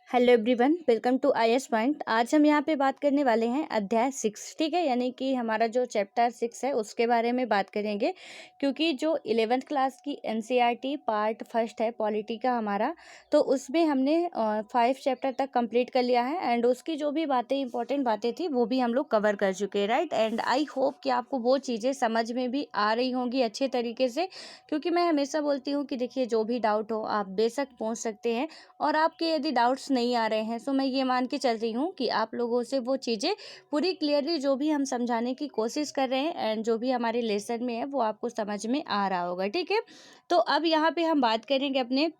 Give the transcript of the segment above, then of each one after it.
Hello everyone, welcome to IAS point. आज हम यहाँ पे बात करने वाले हैं अध्याय 6। ठीक है, यानी कि हमारा जो चैप्टर 6 है उसके बारे में बात करेंगे, क्योंकि जो 11th क्लास की एनसीईआरटी पार्ट फर्स्ट है पॉलिटी का हमारा, तो उसमें हमने 5 चैप्टर तक कंप्लीट कर लिया है एंड उसकी जो भी बातें इंपॉर्टेंट बातें थी वो भी हम लोग कवर कर चुके हैं, राइट। एंड आई होप कि आपको वो चीज़ें समझ में भी आ रही होंगी अच्छे तरीके से, क्योंकि मैं हमेशा बोलती हूँ कि देखिए जो भी डाउट हो आप बेशक पूछ सकते हैं, और आपके यदि डाउट्स नहीं आ रहे हैं तो मैं ये मान के चल रही हूँ कि आप लोगों से वो चीज़ें पूरी क्लियरली जो भी हम समझाने की कोशिश कर रहे हैं एंड जो भी हमारे लेसन में है वो आपको समझ में आ रहा होगा। ठीक है, तो अब यहाँ पे हम बात करेंगे अपने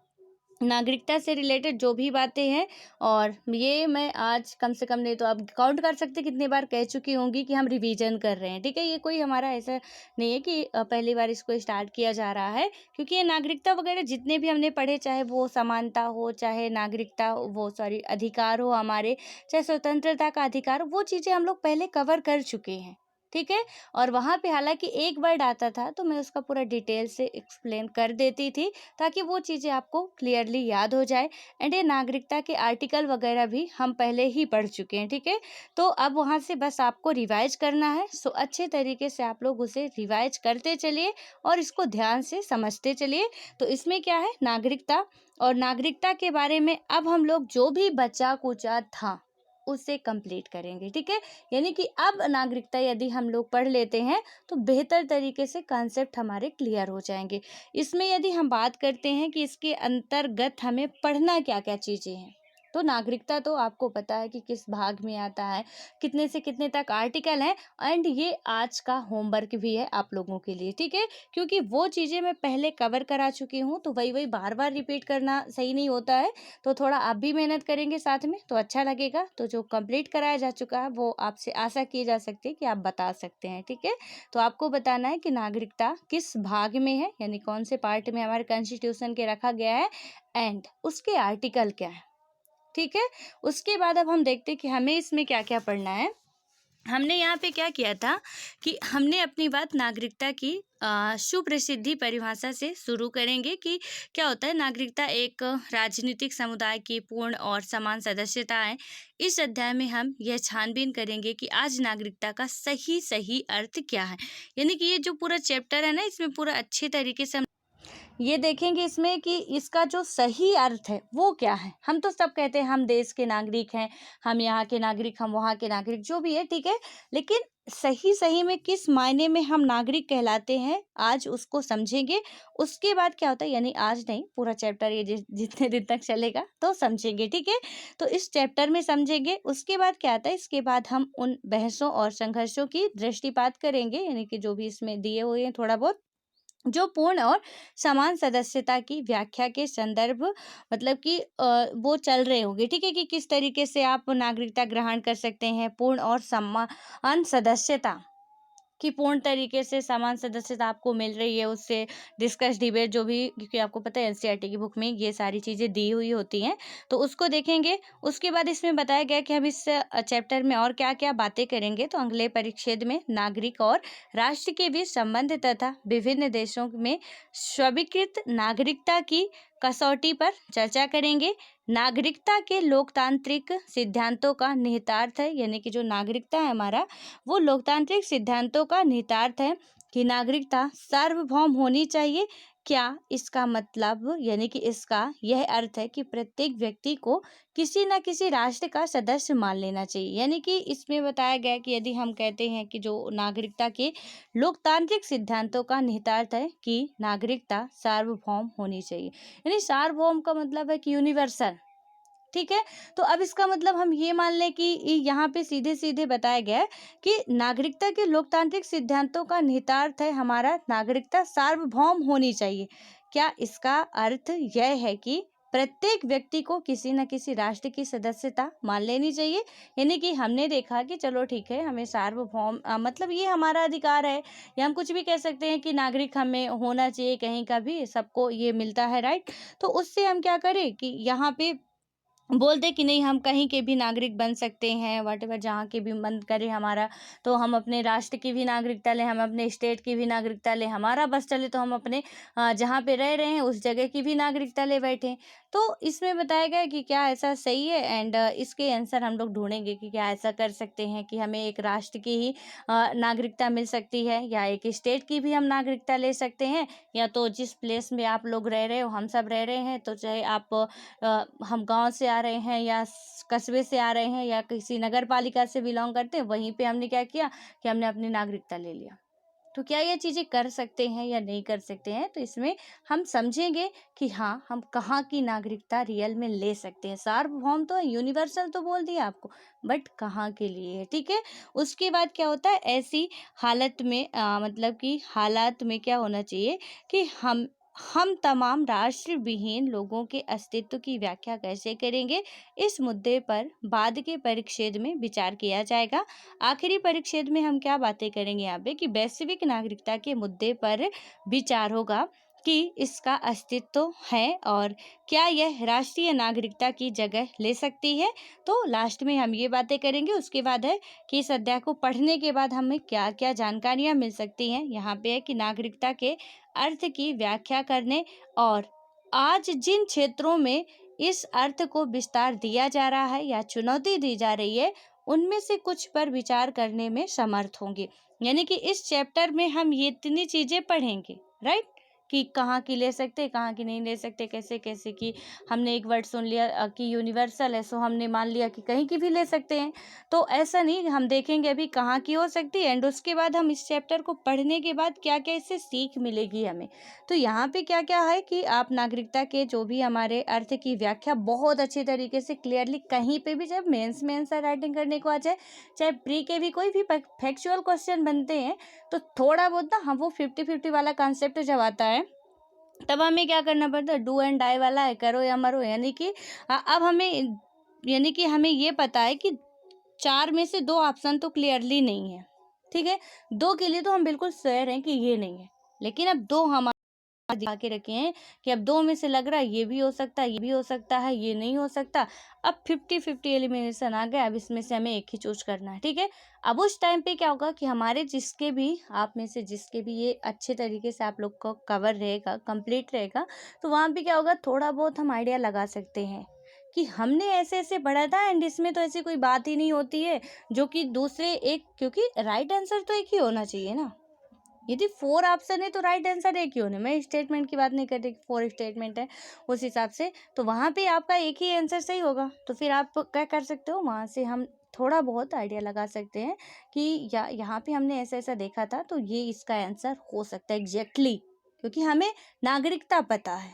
नागरिकता से रिलेटेड जो भी बातें हैं, और ये मैं आज कम से कम नहीं तो आप काउंट कर सकते कितनी बार कह चुकी होंगी कि हम रिवीजन कर रहे हैं। ठीक है, ये कोई हमारा ऐसा नहीं है कि पहली बार इसको स्टार्ट किया जा रहा है, क्योंकि ये नागरिकता वगैरह जितने भी हमने पढ़े, चाहे वो समानता हो, चाहे नागरिकता वो सॉरी अधिकार हो हमारे, चाहे स्वतंत्रता का अधिकार, वो चीज़ें हम लोग पहले कवर कर चुके हैं। ठीक है, और वहाँ पे हालांकि एक वर्ड आता था तो मैं उसका पूरा डिटेल से एक्सप्लेन कर देती थी, ताकि वो चीज़ें आपको क्लियरली याद हो जाए। एंड ये नागरिकता के आर्टिकल वगैरह भी हम पहले ही पढ़ चुके हैं। ठीक है, तो अब वहाँ से बस आपको रिवाइज करना है। सो अच्छे तरीके से आप लोग उसे रिवाइज करते चलिए और इसको ध्यान से समझते चलिए। तो इसमें क्या है, नागरिकता, और नागरिकता के बारे में अब हम लोग जो भी बचा कुचा था उसे कंप्लीट करेंगे। ठीक है, यानी कि अब नागरिकता यदि हम लोग पढ़ लेते हैं तो बेहतर तरीके से कॉन्सेप्ट हमारे क्लियर हो जाएंगे। इसमें यदि हम बात करते हैं कि इसके अंतर्गत हमें पढ़ना क्या क्या चीज़ें हैं, तो नागरिकता तो आपको पता है कि किस भाग में आता है, कितने से कितने तक आर्टिकल हैं, एंड ये आज का होमवर्क भी है आप लोगों के लिए। ठीक है, क्योंकि वो चीज़ें मैं पहले कवर करा चुकी हूँ, तो वही वही बार बार रिपीट करना सही नहीं होता है। तो थोड़ा आप भी मेहनत करेंगे साथ में तो अच्छा लगेगा। तो जो कंप्लीट कराया जा चुका है वो आपसे आशा की जा सकती है कि आप बता सकते हैं। ठीक है, तो आपको बताना है कि नागरिकता किस भाग में है, यानी कौन से पार्ट में हमारे कॉन्स्टिट्यूशन के रखा गया है एंड उसके आर्टिकल क्या है। ठीक है, उसके बाद अब हम देखते हैं कि हमें इसमें क्या क्या पढ़ना है। हमने यहाँ पे क्या किया था कि हमने अपनी बात नागरिकता की सुप्रसिद्धि परिभाषा से शुरू करेंगे कि क्या होता है नागरिकता। एक राजनीतिक समुदाय की पूर्ण और समान सदस्यता है। इस अध्याय में हम यह छानबीन करेंगे कि आज नागरिकता का सही सही अर्थ क्या है, यानी कि ये जो पूरा चैप्टर है ना, इसमें पूरा अच्छे तरीके से ये देखेंगे इसमें कि इसका जो सही अर्थ है वो क्या है। हम तो सब कहते हैं हम देश के नागरिक हैं, हम यहाँ के नागरिक, हम वहाँ के नागरिक, जो भी है ठीक है, लेकिन सही सही में किस मायने में हम नागरिक कहलाते हैं आज उसको समझेंगे। उसके बाद क्या होता है, यानी आज नहीं, पूरा चैप्टर ये जितने दिन तक चलेगा तो समझेंगे। ठीक है, तो इस चैप्टर में समझेंगे। उसके बाद क्या आता है, इसके बाद हम उन बहसों और संघर्षों की दृष्टिपात करेंगे, यानी कि जो भी इसमें दिए हुए हैं थोड़ा बहुत, जो पूर्ण और समान सदस्यता की व्याख्या के संदर्भ, मतलब कि वो चल रहे होंगे। ठीक है, कि किस तरीके से आप नागरिकता ग्रहण कर सकते हैं, पूर्ण और समान सदस्यता कि पूर्ण तरीके से समान सदस्यता आपको मिल रही है, उससे डिस्कस डिबेट जो भी, क्योंकि आपको पता है एनसीईआरटी की बुक में ये सारी चीज़ें दी हुई होती हैं, तो उसको देखेंगे। उसके बाद इसमें बताया गया कि हम इस चैप्टर में और क्या क्या बातें करेंगे। तो अगले परिच्छेद में नागरिक और राष्ट्र के बीच संबंध तथा विभिन्न देशों में स्वीकृत नागरिकता की कसौटी पर चर्चा करेंगे। नागरिकता के लोकतांत्रिक सिद्धांतों का निहितार्थ है, यानी कि जो नागरिकता है हमारा वो लोकतांत्रिक सिद्धांतों का निहितार्थ है कि नागरिकता सार्वभौम होनी चाहिए। क्या इसका मतलब, यानी कि इसका यह अर्थ है कि प्रत्येक व्यक्ति को किसी न किसी राष्ट्र का सदस्य मान लेना चाहिए। यानी कि इसमें बताया गया कि यदि हम कहते हैं कि जो नागरिकता के लोकतांत्रिक सिद्धांतों का निहितार्थ है कि नागरिकता सार्वभौम होनी चाहिए, यानी सार्वभौम का मतलब है कि यूनिवर्सल। ठीक है, तो अब इसका मतलब हम ये मान लें कि यहाँ पे सीधे सीधे बताया गया है कि नागरिकता के लोकतांत्रिक सिद्धांतों का निहितार्थ है हमारा नागरिकता सार्वभौम होनी चाहिए। क्या इसका अर्थ यह है कि प्रत्येक व्यक्ति को किसी न किसी राष्ट्र की सदस्यता मान लेनी चाहिए। यानी कि हमने देखा कि चलो ठीक है, हमें सार्वभौम मतलब ये हमारा अधिकार है, या हम कुछ भी कह सकते हैं कि नागरिक हमें होना चाहिए, कहीं का भी सबको ये मिलता है, राइट। तो उससे हम क्या करें कि यहाँ पे बोलते कि नहीं, हम कहीं के भी नागरिक बन सकते हैं, व्हाटएवर जहाँ के भी मन करे हमारा, तो हम अपने राष्ट्र की भी नागरिकता लें, हम अपने स्टेट की भी नागरिकता लें, हमारा बस चले तो हम अपने जहाँ पे रह रहे हैं उस जगह की भी नागरिकता ले बैठे। तो इसमें बताया गया है कि क्या ऐसा सही है, एंड इसके आंसर हम लोग ढूंढेंगे कि क्या ऐसा कर सकते हैं कि हमें एक राष्ट्र की ही नागरिकता मिल सकती है, या एक स्टेट की भी हम नागरिकता ले सकते हैं, या तो जिस प्लेस में आप लोग रह रहे हो हम सब रह रहे हैं, तो चाहे आप हम गांव से आ रहे हैं या कस्बे से आ रहे हैं या किसी नगर पालिका से बिलोंग करते हैं, वहीं पे हमने क्या किया कि हमने अपनी नागरिकता ले लिया। तो क्या ये चीज़ें कर सकते हैं या नहीं कर सकते हैं, तो इसमें हम समझेंगे कि हाँ, हम कहाँ की नागरिकता रियल में ले सकते हैं। सार्वभौम तो यूनिवर्सल तो बोल दिया आपको, बट कहाँ के लिए है, ठीक है। उसके बाद क्या होता है, ऐसी हालत में मतलब कि हालात में क्या होना चाहिए कि हम तमाम राष्ट्र विहीन लोगों के अस्तित्व की व्याख्या कैसे करेंगे, इस मुद्दे पर बाद के परिच्छेद में विचार किया जाएगा। आखिरी परिच्छेद में हम क्या बातें करेंगे यहाँ पे कि वैश्विक नागरिकता के मुद्दे पर विचार होगा कि इसका अस्तित्व है और क्या यह राष्ट्रीय नागरिकता की जगह ले सकती है। तो लास्ट में हम ये बातें करेंगे। उसके बाद है कि इस अध्याय को पढ़ने के बाद हमें क्या क्या जानकारियाँ मिल सकती हैं। यहाँ पे है कि नागरिकता के अर्थ की व्याख्या करने और आज जिन क्षेत्रों में इस अर्थ को विस्तार दिया जा रहा है या चुनौती दी जा रही है, उनमें से कुछ पर विचार करने में समर्थ होंगे। यानी कि इस चैप्टर में हम ये इतनी चीजें पढ़ेंगे, राइट, कि कहाँ की ले सकते, कहाँ की नहीं ले सकते, कैसे कैसे की। हमने एक वर्ड सुन लिया कि यूनिवर्सल है, सो हमने मान लिया कि कहीं की भी ले सकते हैं। तो ऐसा नहीं, हम देखेंगे अभी कहाँ की हो सकती है, एंड उसके बाद हम इस चैप्टर को पढ़ने के बाद क्या क्या इससे सीख मिलेगी हमें। तो यहाँ पे क्या क्या है कि आप नागरिकता के जो भी हमारे अर्थ की व्याख्या बहुत अच्छी तरीके से क्लियरली कहीं पे भी, जब मेंस में आंसर राइटिंग करने को आ जाए, चाहे प्री के भी कोई भी फैक्चुअल क्वेश्चन बनते हैं, तो थोड़ा बहुत ना हम वो 50-50 वाला कॉन्सेप्ट जब आता है, तब हमें क्या करना पड़ता है, डू एंड डाई वाला है, करो या मरो। यानी कि अब हमें, यानी कि हमें ये पता है कि 4 में से 2 ऑप्शन तो क्लियरली नहीं है, ठीक है। 2 के लिए तो हम बिल्कुल श्योर हैं कि ये नहीं है, लेकिन अब 2 हमारे दिखा के रखे हैं कि अब 2 में से लग रहा है ये भी हो सकता है, ये भी हो सकता है, ये नहीं हो सकता। अब 50-50 एलिमिनेशन आ गया, अब इसमें से हमें एक ही चूज करना है, ठीक है। अब उस टाइम पे क्या होगा कि हमारे जिसके भी, आप में से जिसके भी ये अच्छे तरीके से आप लोग को कवर रहेगा, कंप्लीट रहेगा, तो वहाँ पे क्या होगा, थोड़ा बहुत हम आइडिया लगा सकते हैं कि हमने ऐसे ऐसे पढ़ा था, एंड इसमें तो ऐसी कोई बात ही नहीं होती है जो कि दूसरे एक, क्योंकि राइट आंसर तो एक ही होना चाहिए ना। यदि 4 ऑप्शन है तो राइट आंसर एक ही होने, मैं स्टेटमेंट की बात नहीं कर रही, 4 स्टेटमेंट है उस हिसाब से, तो वहाँ पे आपका एक ही आंसर सही होगा। तो फिर आप क्या कर सकते हो, वहाँ से हम थोड़ा बहुत आइडिया लगा सकते हैं कि या यहाँ पे हमने ऐसा ऐसा देखा था, तो ये इसका आंसर हो सकता है एग्जैक्टली, क्योंकि हमें नागरिकता पता है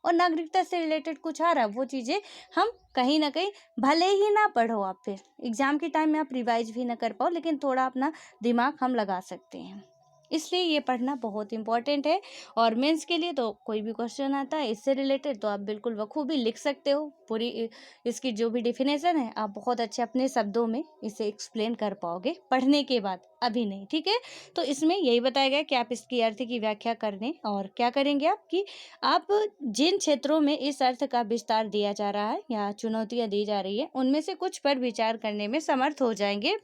और नागरिकता से रिलेटेड कुछ आ रहा है, वो चीज़ें हम कहीं ना कहीं, भले ही ना पढ़ो आप, फिर एग्जाम के टाइम में आप रिवाइज भी ना कर पाओ, लेकिन थोड़ा अपना दिमाग हम लगा सकते हैं। इसलिए ये पढ़ना बहुत इंपॉर्टेंट है। और मेंस के लिए तो कोई भी क्वेश्चन आता है इससे रिलेटेड, तो आप बिल्कुल बखूबी लिख सकते हो। पूरी इसकी जो भी डिफिनेशन है, आप बहुत अच्छे अपने शब्दों में इसे एक्सप्लेन कर पाओगे पढ़ने के बाद, अभी नहीं, ठीक है। तो इसमें यही बताया गया कि आप इसकी अर्थ की व्याख्या करने और क्या करेंगे आप कि आप जिन क्षेत्रों में इस अर्थ का विस्तार दिया जा रहा है या चुनौतियां दी जा रही है, उनमें से कुछ पर विचार करने में समर्थ हो जाएंगे।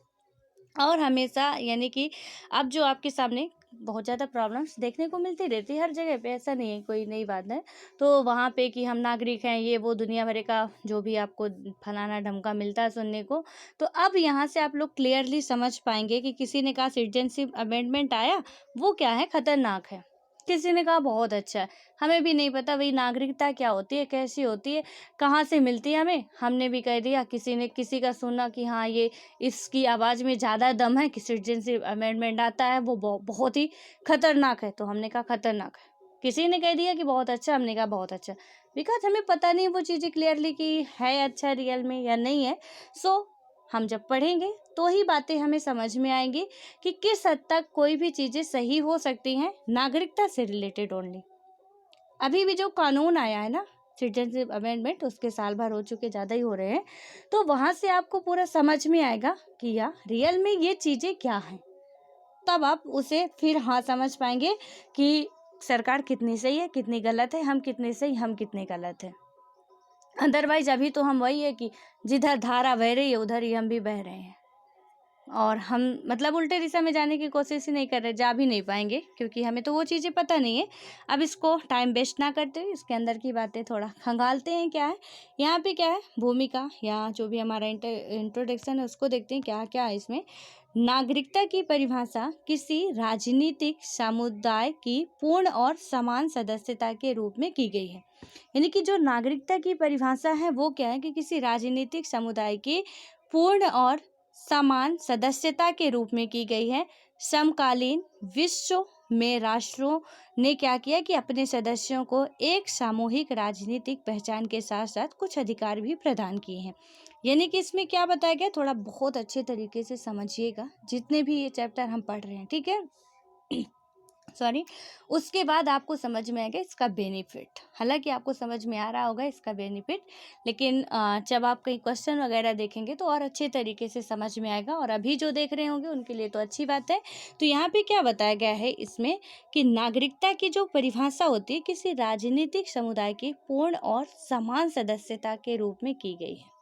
और हमेशा, यानी कि अब जो आपके सामने बहुत ज़्यादा प्रॉब्लम्स देखने को मिलती रहती है हर जगह पे, ऐसा नहीं है, कोई नई बात है। तो वहाँ पे कि हम नागरिक हैं, ये वो दुनिया भर का जो भी आपको फलाना ढमका मिलता है सुनने को, तो अब यहाँ से आप लोग क्लियरली समझ पाएंगे कि किसी ने कहा सिटीजनशिप अमेंडमेंट आया, वो क्या है, खतरनाक है। किसी ने कहा बहुत अच्छा है। हमें भी नहीं पता वही नागरिकता क्या होती है, कैसी होती है, कहाँ से मिलती है हमें, हमने भी कह दिया। किसी ने किसी का सुना कि हाँ ये इसकी आवाज़ में ज़्यादा दम है कि सिटीजनशिप अमेंडमेंट आता है, वो बहुत ही खतरनाक है, तो हमने कहा खतरनाक है। किसी ने कह दिया कि बहुत अच्छा, हमने कहा बहुत अच्छा, बिकॉज हमें पता नहीं वो चीज़ें क्लियरली कि है अच्छा रियल में या नहीं है। सो हम जब पढ़ेंगे तो ही बातें हमें समझ में आएंगी कि किस हद तक कोई भी चीज़ें सही हो सकती हैं नागरिकता से रिलेटेड ओनली। अभी भी जो कानून आया है ना, सिटीजनशिप अमेंडमेंट, उसके साल भर हो चुके, ज़्यादा ही हो रहे हैं, तो वहाँ से आपको पूरा समझ में आएगा कि यार रियल में ये चीज़ें क्या हैं। तब आप उसे फिर हाँ समझ पाएंगे कि सरकार कितनी सही है, कितनी गलत है, हम कितने सही, हम कितने गलत है। अदरवाइज अभी तो हम वही है कि जिधर धारा बह रही है उधर ही हम भी बह रहे हैं, और हम मतलब उल्टे दिशा में जाने की कोशिश ही नहीं कर रहे, जा भी नहीं पाएंगे क्योंकि हमें तो वो चीज़ें पता नहीं है। अब इसको टाइम वेस्ट ना करते हुए इसके अंदर की बातें थोड़ा खंगालते हैं। क्या है यहाँ पे, क्या है भूमिका या जो भी हमारा इंट्रोडक्शन है उसको देखते हैं क्या क्या है इसमें। नागरिकता की परिभाषा किसी राजनीतिक समुदाय की पूर्ण और समान सदस्यता के रूप में की गई है। यानी कि जो नागरिकता की परिभाषा है वो क्या है कि किसी राजनीतिक समुदाय की पूर्ण और समान सदस्यता के रूप में की गई है। समकालीन विश्व में राष्ट्रों ने क्या किया कि अपने सदस्यों को एक सामूहिक राजनीतिक पहचान के साथ साथ कुछ अधिकार भी प्रदान किए हैं। यानी कि इसमें क्या बताया गया, थोड़ा बहुत अच्छे तरीके से समझिएगा जितने भी ये चैप्टर हम पढ़ रहे हैं, ठीक है। सॉरी। उसके बाद आपको समझ में आएगा इसका बेनिफिट। हालांकि आपको समझ में आ रहा होगा इसका बेनिफिट, लेकिन जब आप कहीं क्वेश्चन वगैरह देखेंगे तो और अच्छे तरीके से समझ में आएगा, और अभी जो देख रहे होंगे उनके लिए तो अच्छी बात है। तो यहाँ पे क्या बताया गया है इसमें कि नागरिकता की जो परिभाषा होती है किसी राजनीतिक समुदाय की पूर्ण और समान सदस्यता के रूप में की गई है।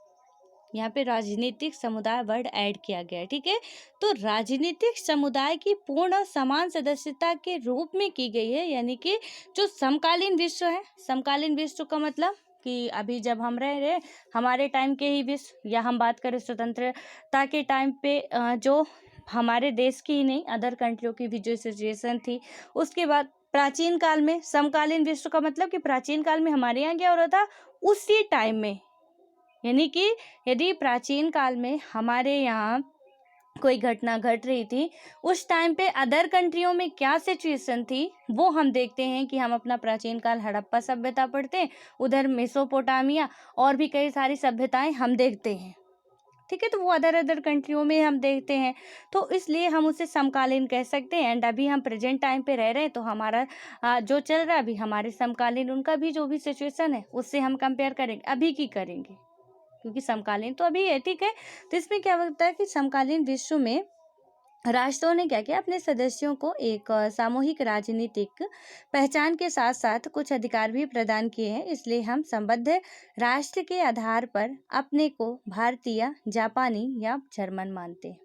यहाँ पे राजनीतिक समुदाय वर्ड ऐड किया गया है, ठीक है। तो राजनीतिक समुदाय की पूर्ण और समान सदस्यता के रूप में की गई है, यानी कि जो समकालीन विश्व है, समकालीन विश्व का मतलब कि अभी जब हम रह रहे हमारे टाइम के ही विश्व, या हम बात करें स्वतंत्रता के टाइम पे जो हमारे देश की ही नहीं अदर कंट्रियों की भी जो सिचुएशन थी, उसके बाद प्राचीन काल में। समकालीन विश्व का मतलब कि प्राचीन काल में हमारे यहाँ क्या हो रहा था उसी टाइम में, यानी कि यदि प्राचीन काल में हमारे यहाँ कोई घटना घट रही थी उस टाइम पे अदर कंट्रियों में क्या सिचुएशन थी वो हम देखते हैं कि हम अपना प्राचीन काल हड़प्पा सभ्यता पढ़ते हैं, उधर मेसोपोटामिया और भी कई सारी सभ्यताएं हम देखते हैं, ठीक है। तो वो अदर कंट्रियों में हम देखते हैं, तो इसलिए हम उसे समकालीन कह सकते हैं। एंड अभी हम प्रेजेंट टाइम पे रह रहे हैं तो हमारा जो चल रहा है अभी हमारे समकालीन उनका भी जो भी सिचुएशन है उससे हम कंपेयर करेंगे, अभी की करेंगे क्योंकि समकालीन तो अभी है, ठीक है। तो इसमें क्या होता है कि समकालीन विश्व में राष्ट्रों ने क्या किया, अपने सदस्यों को एक सामूहिक राजनीतिक पहचान के साथ साथ कुछ अधिकार भी प्रदान किए हैं। इसलिए हम संबद्ध राष्ट्र के आधार पर अपने को भारतीय, जापानी या जर्मन मानते हैं।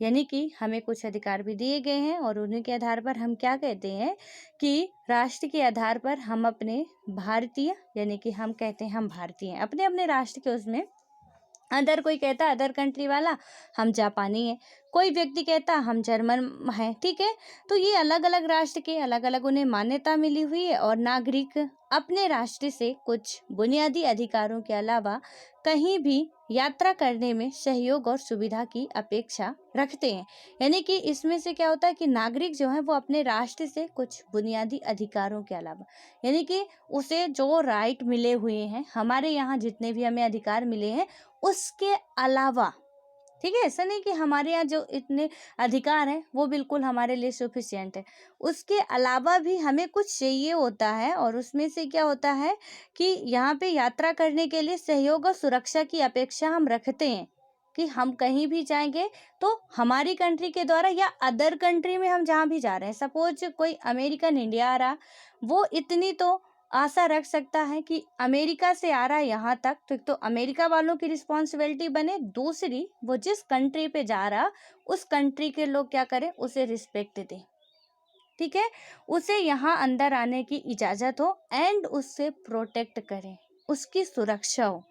यानी कि हमें कुछ अधिकार भी दिए गए हैं और उन्हीं के आधार पर हम क्या कहते हैं कि राष्ट्र के आधार पर हम अपने भारतीय, यानी कि हम कहते हैं हम भारतीय हैं अपने अपने राष्ट्र के उसमें। अदर कोई कहता है अदर कंट्री वाला हम जापानी हैं, कोई व्यक्ति कहता हम जर्मन हैं, ठीक है। तो ये अलग अलग राष्ट्र के अलग अलग उन्हें मान्यता मिली हुई है, और नागरिक अपने राष्ट्र से कुछ बुनियादी अधिकारों के अलावा कहीं भी यात्रा करने में सहयोग और सुविधा की अपेक्षा रखते हैं। यानी कि इसमें से क्या होता है कि नागरिक जो है वो अपने राष्ट्र से कुछ बुनियादी अधिकारों के अलावा, यानी कि उसे जो राइट मिले हुए हैं, हमारे यहाँ जितने भी हमें अधिकार मिले हैं उसके अलावा, ठीक है। ऐसा नहीं कि हमारे यहाँ जो इतने अधिकार हैं वो बिल्कुल हमारे लिए सफिशिएंट है, उसके अलावा भी हमें कुछ चाहिए होता है। और उसमें से क्या होता है कि यहाँ पे यात्रा करने के लिए सहयोग और सुरक्षा की अपेक्षा हम रखते हैं कि हम कहीं भी जाएंगे तो हमारी कंट्री के द्वारा या अदर कंट्री में हम जहाँ भी जा रहे हैं, सपोज कोई अमेरिकन इंडिया आ रहा, वो इतनी तो आशा रख सकता है कि अमेरिका से आ रहा है यहाँ तक, तो अमेरिका वालों की रिस्पॉन्सिबिलिटी बने। दूसरी, वो जिस कंट्री पे जा रहा उस कंट्री के लोग क्या करें, उसे रिस्पेक्ट दें, ठीक है, उसे यहाँ अंदर आने की इजाज़त हो एंड उससे प्रोटेक्ट करें, उसकी सुरक्षा हो।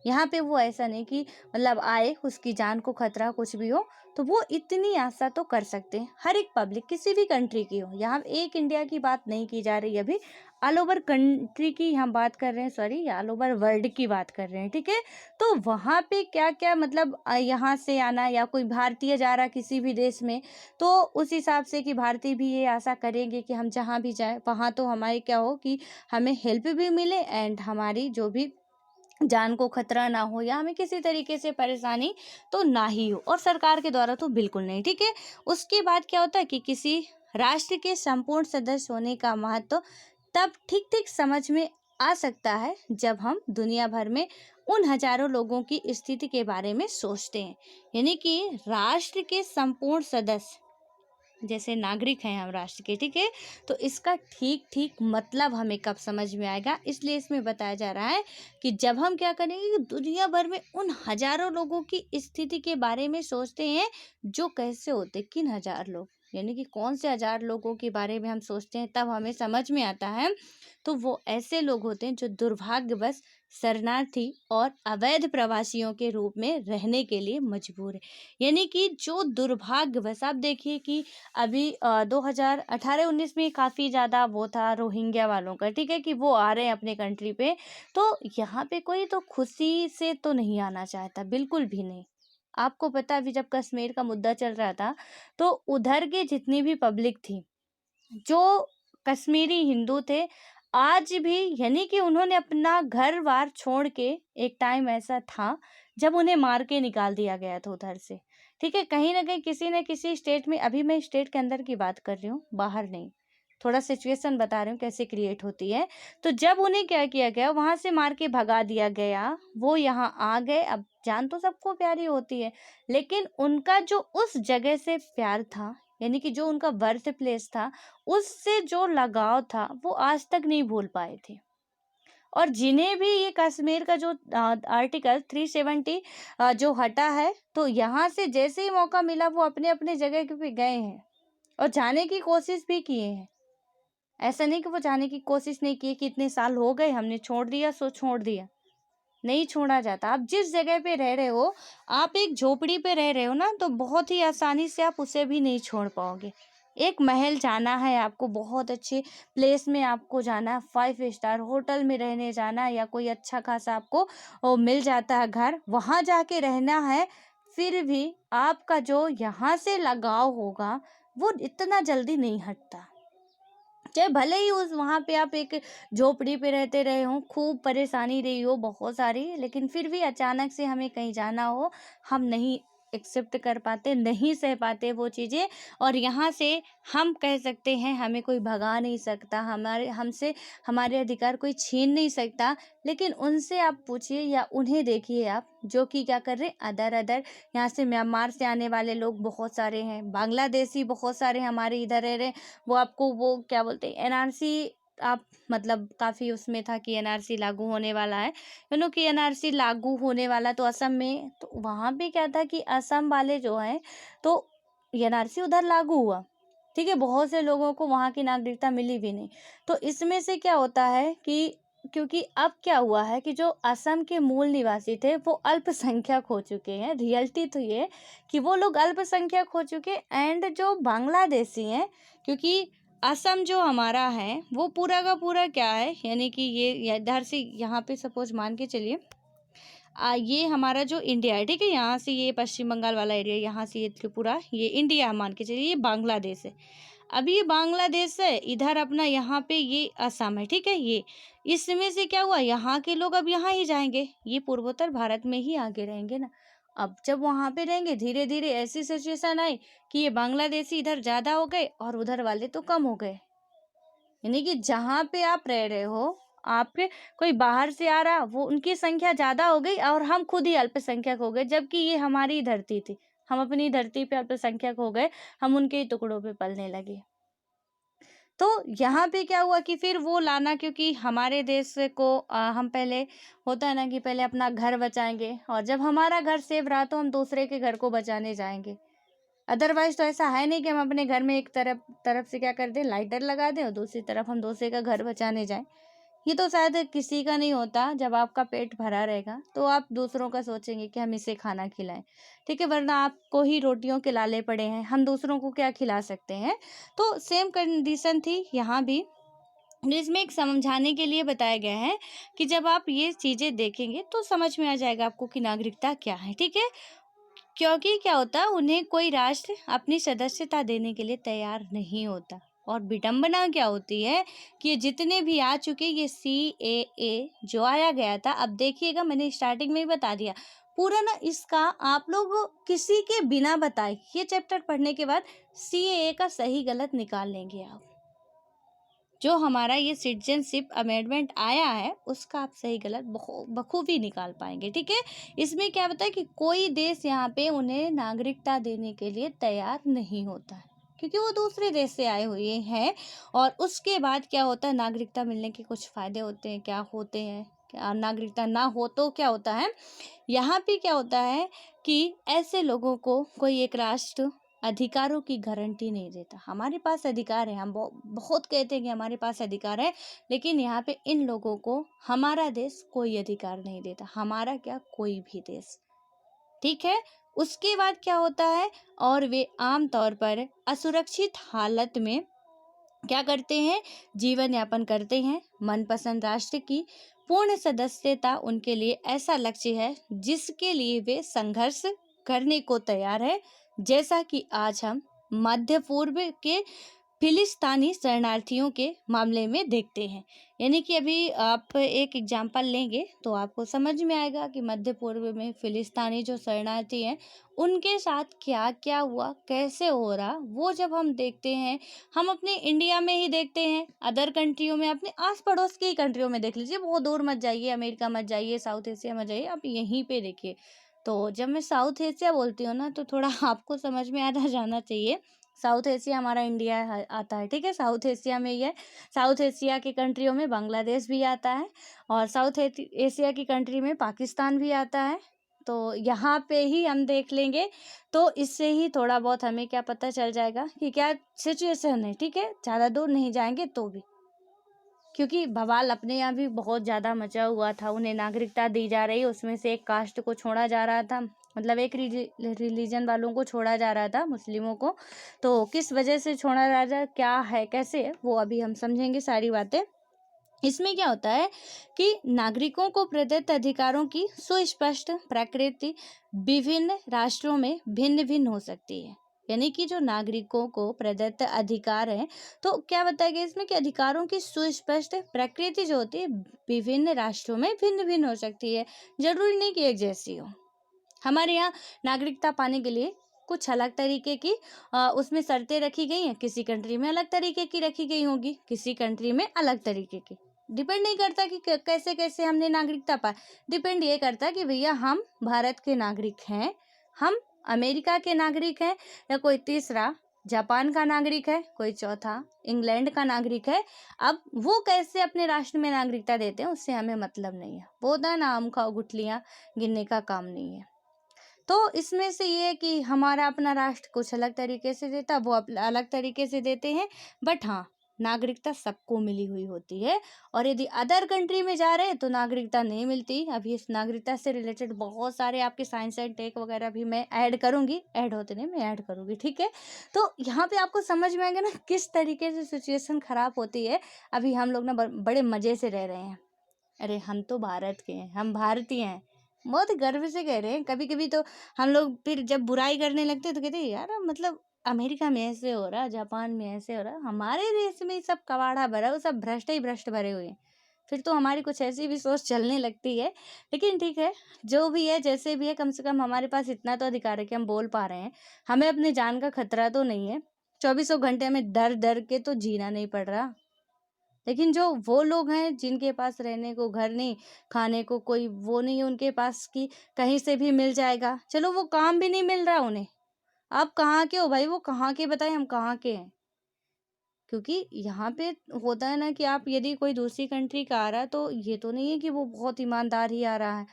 यहाँ पे वो ऐसा नहीं कि मतलब आए उसकी जान को खतरा कुछ भी हो, तो वो इतनी आशा तो कर सकते हैं। हर एक पब्लिक किसी भी कंट्री की हो, यहाँ एक इंडिया की बात नहीं की जा रही अभी, ऑल ओवर कंट्री की हम बात कर रहे हैं, सॉरी ऑल ओवर वर्ल्ड की बात कर रहे हैं, ठीक है। तो वहाँ पे क्या क्या मतलब यहाँ से आना, या कोई भारतीय जा रहा किसी भी देश में, तो उस हिसाब से कि भारतीय भी ये आशा करेंगे कि हम जहाँ भी जाएँ वहाँ तो हमारे क्या हो कि हमें हेल्प भी मिले एंड हमारी जो भी जान को खतरा ना हो या हमें किसी तरीके से परेशानी तो ना ही हो, और सरकार के द्वारा तो बिल्कुल नहीं, ठीक है। उसके बाद क्या होता है कि किसी राष्ट्र के संपूर्ण सदस्य होने का महत्व तब ठीक ठीक समझ में आ सकता है जब हम दुनिया भर में उन हजारों लोगों की स्थिति के बारे में सोचते हैं। यानी कि राष्ट्र के संपूर्ण सदस्य जैसे नागरिक हैं हम राष्ट्र के, ठीक है। तो इसका ठीक ठीक मतलब हमें कब समझ में आएगा, इसलिए इसमें बताया जा रहा है कि जब हम क्या करेंगे कि दुनिया भर में उन हजारों लोगों की स्थिति के बारे में सोचते हैं जो कैसे होते, किन हजार लोग, यानी कि कौन से हजार लोगों के बारे में हम सोचते हैं, तब हमें समझ में आता है। तो वो ऐसे लोग होते हैं जो दुर्भाग्यवश शरणार्थी और अवैध प्रवासियों के रूप में रहने के लिए मजबूर है। यानी कि जो दुर्भाग्यवश, आप देखिए कि अभी 2018-19 में काफ़ी ज़्यादा वो था रोहिंग्या वालों का, ठीक है, कि वो आ रहे हैं अपने कंट्री पे। तो यहाँ पे कोई तो खुशी से तो नहीं आना चाहता, बिल्कुल भी नहीं। आपको पता है, अभी जब कश्मीर का मुद्दा चल रहा था तो उधर के जितनी भी पब्लिक थी, जो कश्मीरी हिंदू थे, आज भी, यानी कि उन्होंने अपना घर बार छोड़ के, एक टाइम ऐसा था जब उन्हें मार के निकाल दिया गया था उधर से, ठीक है। कहीं ना कहीं किसी न किसी स्टेट में, अभी मैं स्टेट के अंदर की बात कर रही हूँ, बाहर नहीं, थोड़ा सिचुएशन बता रही हूँ कैसे क्रिएट होती है। तो जब उन्हें क्या किया गया, वहां से मार के भगा दिया गया, वो यहाँ आ गए। अब जान तो सबको प्यारी होती है, लेकिन उनका जो उस जगह से प्यार था, यानी कि जो उनका बर्थ प्लेस था, उससे जो लगाव था, वो आज तक नहीं भूल पाए थे। और जिन्हें भी ये कश्मीर का जो आर्टिकल 370 जो हटा है, तो यहाँ से जैसे ही मौका मिला वो अपने अपने जगह पे गए हैं और जाने की कोशिश भी किए हैं। ऐसा नहीं कि वो जाने की कोशिश नहीं की कि इतने साल हो गए हमने छोड़ दिया सो छोड़ दिया, नहीं छोड़ा जाता। आप जिस जगह पे रह रहे हो, आप एक झोपड़ी पे रह रहे हो ना, तो बहुत ही आसानी से आप उसे भी नहीं छोड़ पाओगे। एक महल जाना है आपको, बहुत अच्छे प्लेस में आपको जाना है, 5 स्टार होटल में रहने जाना है, या कोई अच्छा खासा आपको मिल जाता है घर, वहां जाके रहना है, फिर भी आपका जो यहाँ से लगाव होगा वो इतना जल्दी नहीं हटता। चाहे भले ही उस वहाँ पे आप एक झोपड़ी पे रहते रहे हो, खूब परेशानी रही हो बहुत सारी, लेकिन फिर भी अचानक से हमें कहीं जाना हो, हम नहीं एक्सेप्ट कर पाते, नहीं सह पाते वो चीज़ें। और यहाँ से हम कह सकते हैं हमें कोई भगा नहीं सकता, हमारे हमसे हमारे अधिकार कोई छीन नहीं सकता। लेकिन उनसे आप पूछिए या उन्हें देखिए आप, जो कि क्या कर रहे हैं, अदर अदर यहाँ से म्यांमार से आने वाले लोग बहुत सारे हैं, बांग्लादेशी बहुत सारे हमारे इधर रह रहे हैं। वो आपको वो क्या बोलते हैं, एनआरसी, आप मतलब काफ़ी उसमें था कि एनआरसी लागू होने वाला है, कि एनआरसी लागू होने वाला, तो असम में, तो वहाँ पे क्या था कि असम वाले जो हैं, तो एनआरसी उधर लागू हुआ, ठीक है, बहुत से लोगों को वहाँ की नागरिकता मिली भी नहीं। तो इसमें से क्या होता है कि क्योंकि अब क्या हुआ है कि जो असम के मूल निवासी थे वो अल्पसंख्यक हो चुके हैं, रियलिटी तो ये कि वो लोग अल्पसंख्यक हो चुके। एंड जो बांग्लादेशी हैं, क्योंकि असम जो हमारा है वो पूरा का पूरा क्या है, यानी कि ये इधर से यहाँ पे सपोज मान के चलिए, ये हमारा जो इंडिया है, ठीक है, यहाँ से ये पश्चिम बंगाल वाला एरिया, यहाँ से ये त्रिपुरा, ये इंडिया मान के चलिए, ये बांग्लादेश है। अब ये बांग्लादेश है, इधर अपना यहाँ पे ये असम है, ठीक है। ये इसमें से क्या हुआ, यहाँ के लोग अब यहाँ ही जाएंगे, ये पूर्वोत्तर भारत में ही आगे रहेंगे ना। अब जब वहाँ पे रहेंगे, धीरे धीरे ऐसी सिचुएशन आई कि ये बांग्लादेशी इधर ज़्यादा हो गए और उधर वाले तो कम हो गए। यानी कि जहाँ पे आप रह रहे हो, आपके कोई बाहर से आ रहा, वो उनकी संख्या ज़्यादा हो गई और हम खुद ही अल्पसंख्यक हो गए, जबकि ये हमारी धरती थी। हम अपनी धरती पे अल्पसंख्यक हो गए, हम उनके ही टुकड़ों पे पलने लगे। तो यहाँ पे क्या हुआ कि फिर वो लाना, क्योंकि हमारे देश को हम पहले, होता है ना कि पहले अपना घर बचाएंगे, और जब हमारा घर सेफ रहा तो हम दूसरे के घर को बचाने जाएंगे। अदरवाइज तो ऐसा है नहीं कि हम अपने घर में एक तरफ तरफ से क्या कर दें, लाइटर लगा दें, और दूसरी तरफ हम दूसरे का घर बचाने जाएं। ये तो शायद किसी का नहीं होता। जब आपका पेट भरा रहेगा तो आप दूसरों का सोचेंगे कि हम इसे खाना खिलाएं, ठीक है, वरना आपको ही रोटियों के लाले पड़े हैं, हम दूसरों को क्या खिला सकते हैं। तो सेम कंडीशन थी यहाँ भी। इसमें एक समझाने के लिए बताया गया है कि जब आप ये चीज़ें देखेंगे तो समझ में आ जाएगा आपको कि नागरिकता क्या है, ठीक है। क्योंकि क्या होता है, उन्हें कोई राष्ट्र अपनी सदस्यता देने के लिए तैयार नहीं होता। और विडंबना क्या होती है कि ये जितने भी आ चुके, ये CAA जो आया गया था, अब देखिएगा, मैंने स्टार्टिंग में ही बता दिया पूरा ना, इसका आप लोग किसी के बिना बताए ये चैप्टर पढ़ने के बाद CAA का सही गलत निकाल लेंगे आप। जो हमारा ये सिटीजनशिप अमेंडमेंट आया है उसका आप सही गलत बखूबी निकाल पाएंगे, ठीक है। इसमें क्या होता है कि कोई देश यहाँ पे उन्हें नागरिकता देने के लिए तैयार नहीं होता है। क्योंकि वो दूसरे देश से आए हुए हैं। और उसके बाद क्या होता है, नागरिकता मिलने के कुछ फ़ायदे होते हैं, क्या होते हैं, क्या नागरिकता ना हो तो क्या होता है, यहाँ पे क्या होता है कि ऐसे लोगों को कोई एक राष्ट्र अधिकारों की गारंटी नहीं देता। हमारे पास अधिकार है, हम बहुत कहते हैं कि हमारे पास अधिकार है, लेकिन यहाँ पे इन लोगों को हमारा देश कोई अधिकार नहीं देता। हमारा क्या, कोई भी देश, ठीक है। उसके बाद क्या होता है, और वे आम तौर पर असुरक्षित हालत में क्या करते हैं, जीवन यापन करते हैं। मनपसंद राष्ट्र की पूर्ण सदस्यता उनके लिए ऐसा लक्ष्य है जिसके लिए वे संघर्ष करने को तैयार है, जैसा कि आज हम मध्य पूर्व के फिलिस्तीनी शरणार्थियों के मामले में देखते हैं। यानी कि अभी आप एक एग्जाम्पल लेंगे तो आपको समझ में आएगा कि मध्य पूर्व में फिलिस्तीनी जो शरणार्थी हैं उनके साथ क्या क्या हुआ, कैसे हो रहा, वो जब हम देखते हैं, हम अपने इंडिया में ही देखते हैं, अदर कंट्रियों में, अपने आस पड़ोस की कंट्रियों में देख लीजिए, बहुत दूर मत जाइए, अमेरिका मत जाइए, साउथ एशिया मत जाइए, आप यहीं पे देखिए। तो जब मैं साउथ एशिया बोलती हूँ ना, तो थोड़ा आपको समझ में आ जाना चाहिए, साउथ एशिया हमारा इंडिया आता है, ठीक है। साउथ एशिया में ही है। साउथ एशिया की कंट्रियों में बांग्लादेश भी आता है, और साउथ एशिया की कंट्री में पाकिस्तान भी आता है। तो यहाँ पे ही हम देख लेंगे, तो इससे ही थोड़ा बहुत हमें क्या पता चल जाएगा कि क्या सिचुएशन है, ठीक है। ज़्यादा दूर नहीं जाएंगे तो भी, क्योंकि बवाल अपने यहाँ भी बहुत ज़्यादा मचा हुआ था। उन्हें नागरिकता दी जा रही, उसमें से एक कास्ट को छोड़ा जा रहा था, मतलब एक रिलीजन वालों को छोड़ा जा रहा था, मुस्लिमों को। तो किस वजह से छोड़ा जा रहा है, क्या है, कैसे है, वो अभी हम समझेंगे सारी बातें। इसमें क्या होता है कि नागरिकों को प्रदत्त अधिकारों की सुस्पष्ट प्रकृति विभिन्न राष्ट्रों में भिन्न भिन्न हो सकती है। यानी कि जो नागरिकों को प्रदत्त अधिकार है, तो क्या बताया गया इसमें कि अधिकारों की सुस्पष्ट प्रकृति जो होती है विभिन्न राष्ट्रों में भिन्न भिन्न हो सकती है, जरूरी नहीं कि एक जैसी हो। हमारे यहाँ नागरिकता पाने के लिए कुछ अलग तरीके की उसमें शर्तें रखी गई हैं, किसी कंट्री में अलग तरीके की रखी गई होगी, किसी कंट्री में अलग तरीके की। डिपेंड नहीं करता कि कैसे कैसे हमने नागरिकता पाई, डिपेंड ये करता है कि भैया हम भारत के नागरिक हैं, हम अमेरिका के नागरिक हैं, या कोई तीसरा जापान का नागरिक है, कोई चौथा इंग्लैंड का नागरिक है। अब वो कैसे अपने राष्ट्र में नागरिकता देते हैं उससे हमें मतलब नहीं है, वो ना नाम खाओ गुठलियाँ गिनने का काम नहीं है। तो इसमें से ये है कि हमारा अपना राष्ट्र कुछ अलग तरीके से देता है, वो अलग तरीके से देते हैं, बट हाँ नागरिकता सबको मिली हुई होती है। और यदि अदर कंट्री में जा रहे हैं तो नागरिकता नहीं मिलती। अभी इस नागरिकता से रिलेटेड बहुत सारे आपके साइंस एंड टेक वगैरह भी मैं ऐड करूंगी, ऐड होते नहीं, मैं ऐड करूंगी, ठीक है। तो यहाँ पे आपको समझ में आएगा ना किस तरीके से सिचुएशन खराब होती है। अभी हम लोग ना बड़े मजे से रह रहे हैं, अरे हम तो भारत के हैं, हम भारतीय हैं, बहुत गर्व से कह रहे हैं। कभी कभी तो हम लोग फिर जब बुराई करने लगते हैं तो कहते हैं यार मतलब अमेरिका में ऐसे हो रहा, जापान में ऐसे हो रहा, हमारे देश में सब कबाड़ा भरा, वो सब भ्रष्ट ही भ्रष्ट भरे हुए हैं। फिर तो हमारी कुछ ऐसी भी सोच चलने लगती है। लेकिन ठीक है, जो भी है जैसे भी है, कम से कम हमारे पास इतना तो अधिकार है कि हम बोल पा रहे हैं, हमें अपनी जान का खतरा तो नहीं है। 24 घंटे हमें डर डर के तो जीना नहीं पड़ रहा। लेकिन जो वो लोग हैं जिनके पास रहने को घर नहीं, खाने को कोई वो नहीं है उनके पास कि कहीं से भी मिल जाएगा, चलो वो काम भी नहीं मिल रहा उन्हें, आप कहाँ के हो भाई, वो कहाँ के बताए, हम कहाँ के हैं। क्योंकि यहाँ पे होता है ना कि आप यदि कोई दूसरी कंट्री का आ रहा है तो ये तो नहीं है कि वो बहुत ईमानदार ही आ रहा है,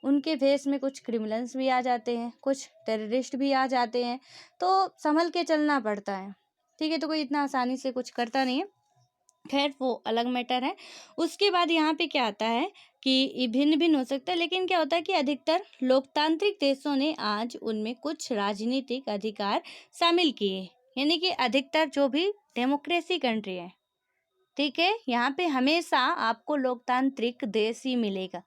उनके फेस में कुछ क्रिमिनल्स भी आ जाते हैं, कुछ टेररिस्ट भी आ जाते हैं, तो संभल के चलना पड़ता है, ठीक है। तो कोई इतना आसानी से कुछ करता नहीं है, खैर वो अलग मैटर है। उसके बाद यहाँ पे क्या आता है कि भिन्न भिन्न हो सकता है, लेकिन क्या होता है कि अधिकतर लोकतांत्रिक देशों ने आज उनमें कुछ राजनीतिक अधिकार शामिल किए। यानी कि अधिकतर जो भी डेमोक्रेसी कंट्री है, ठीक है, यहाँ पे हमेशा आपको लोकतांत्रिक देश ही मिलेगा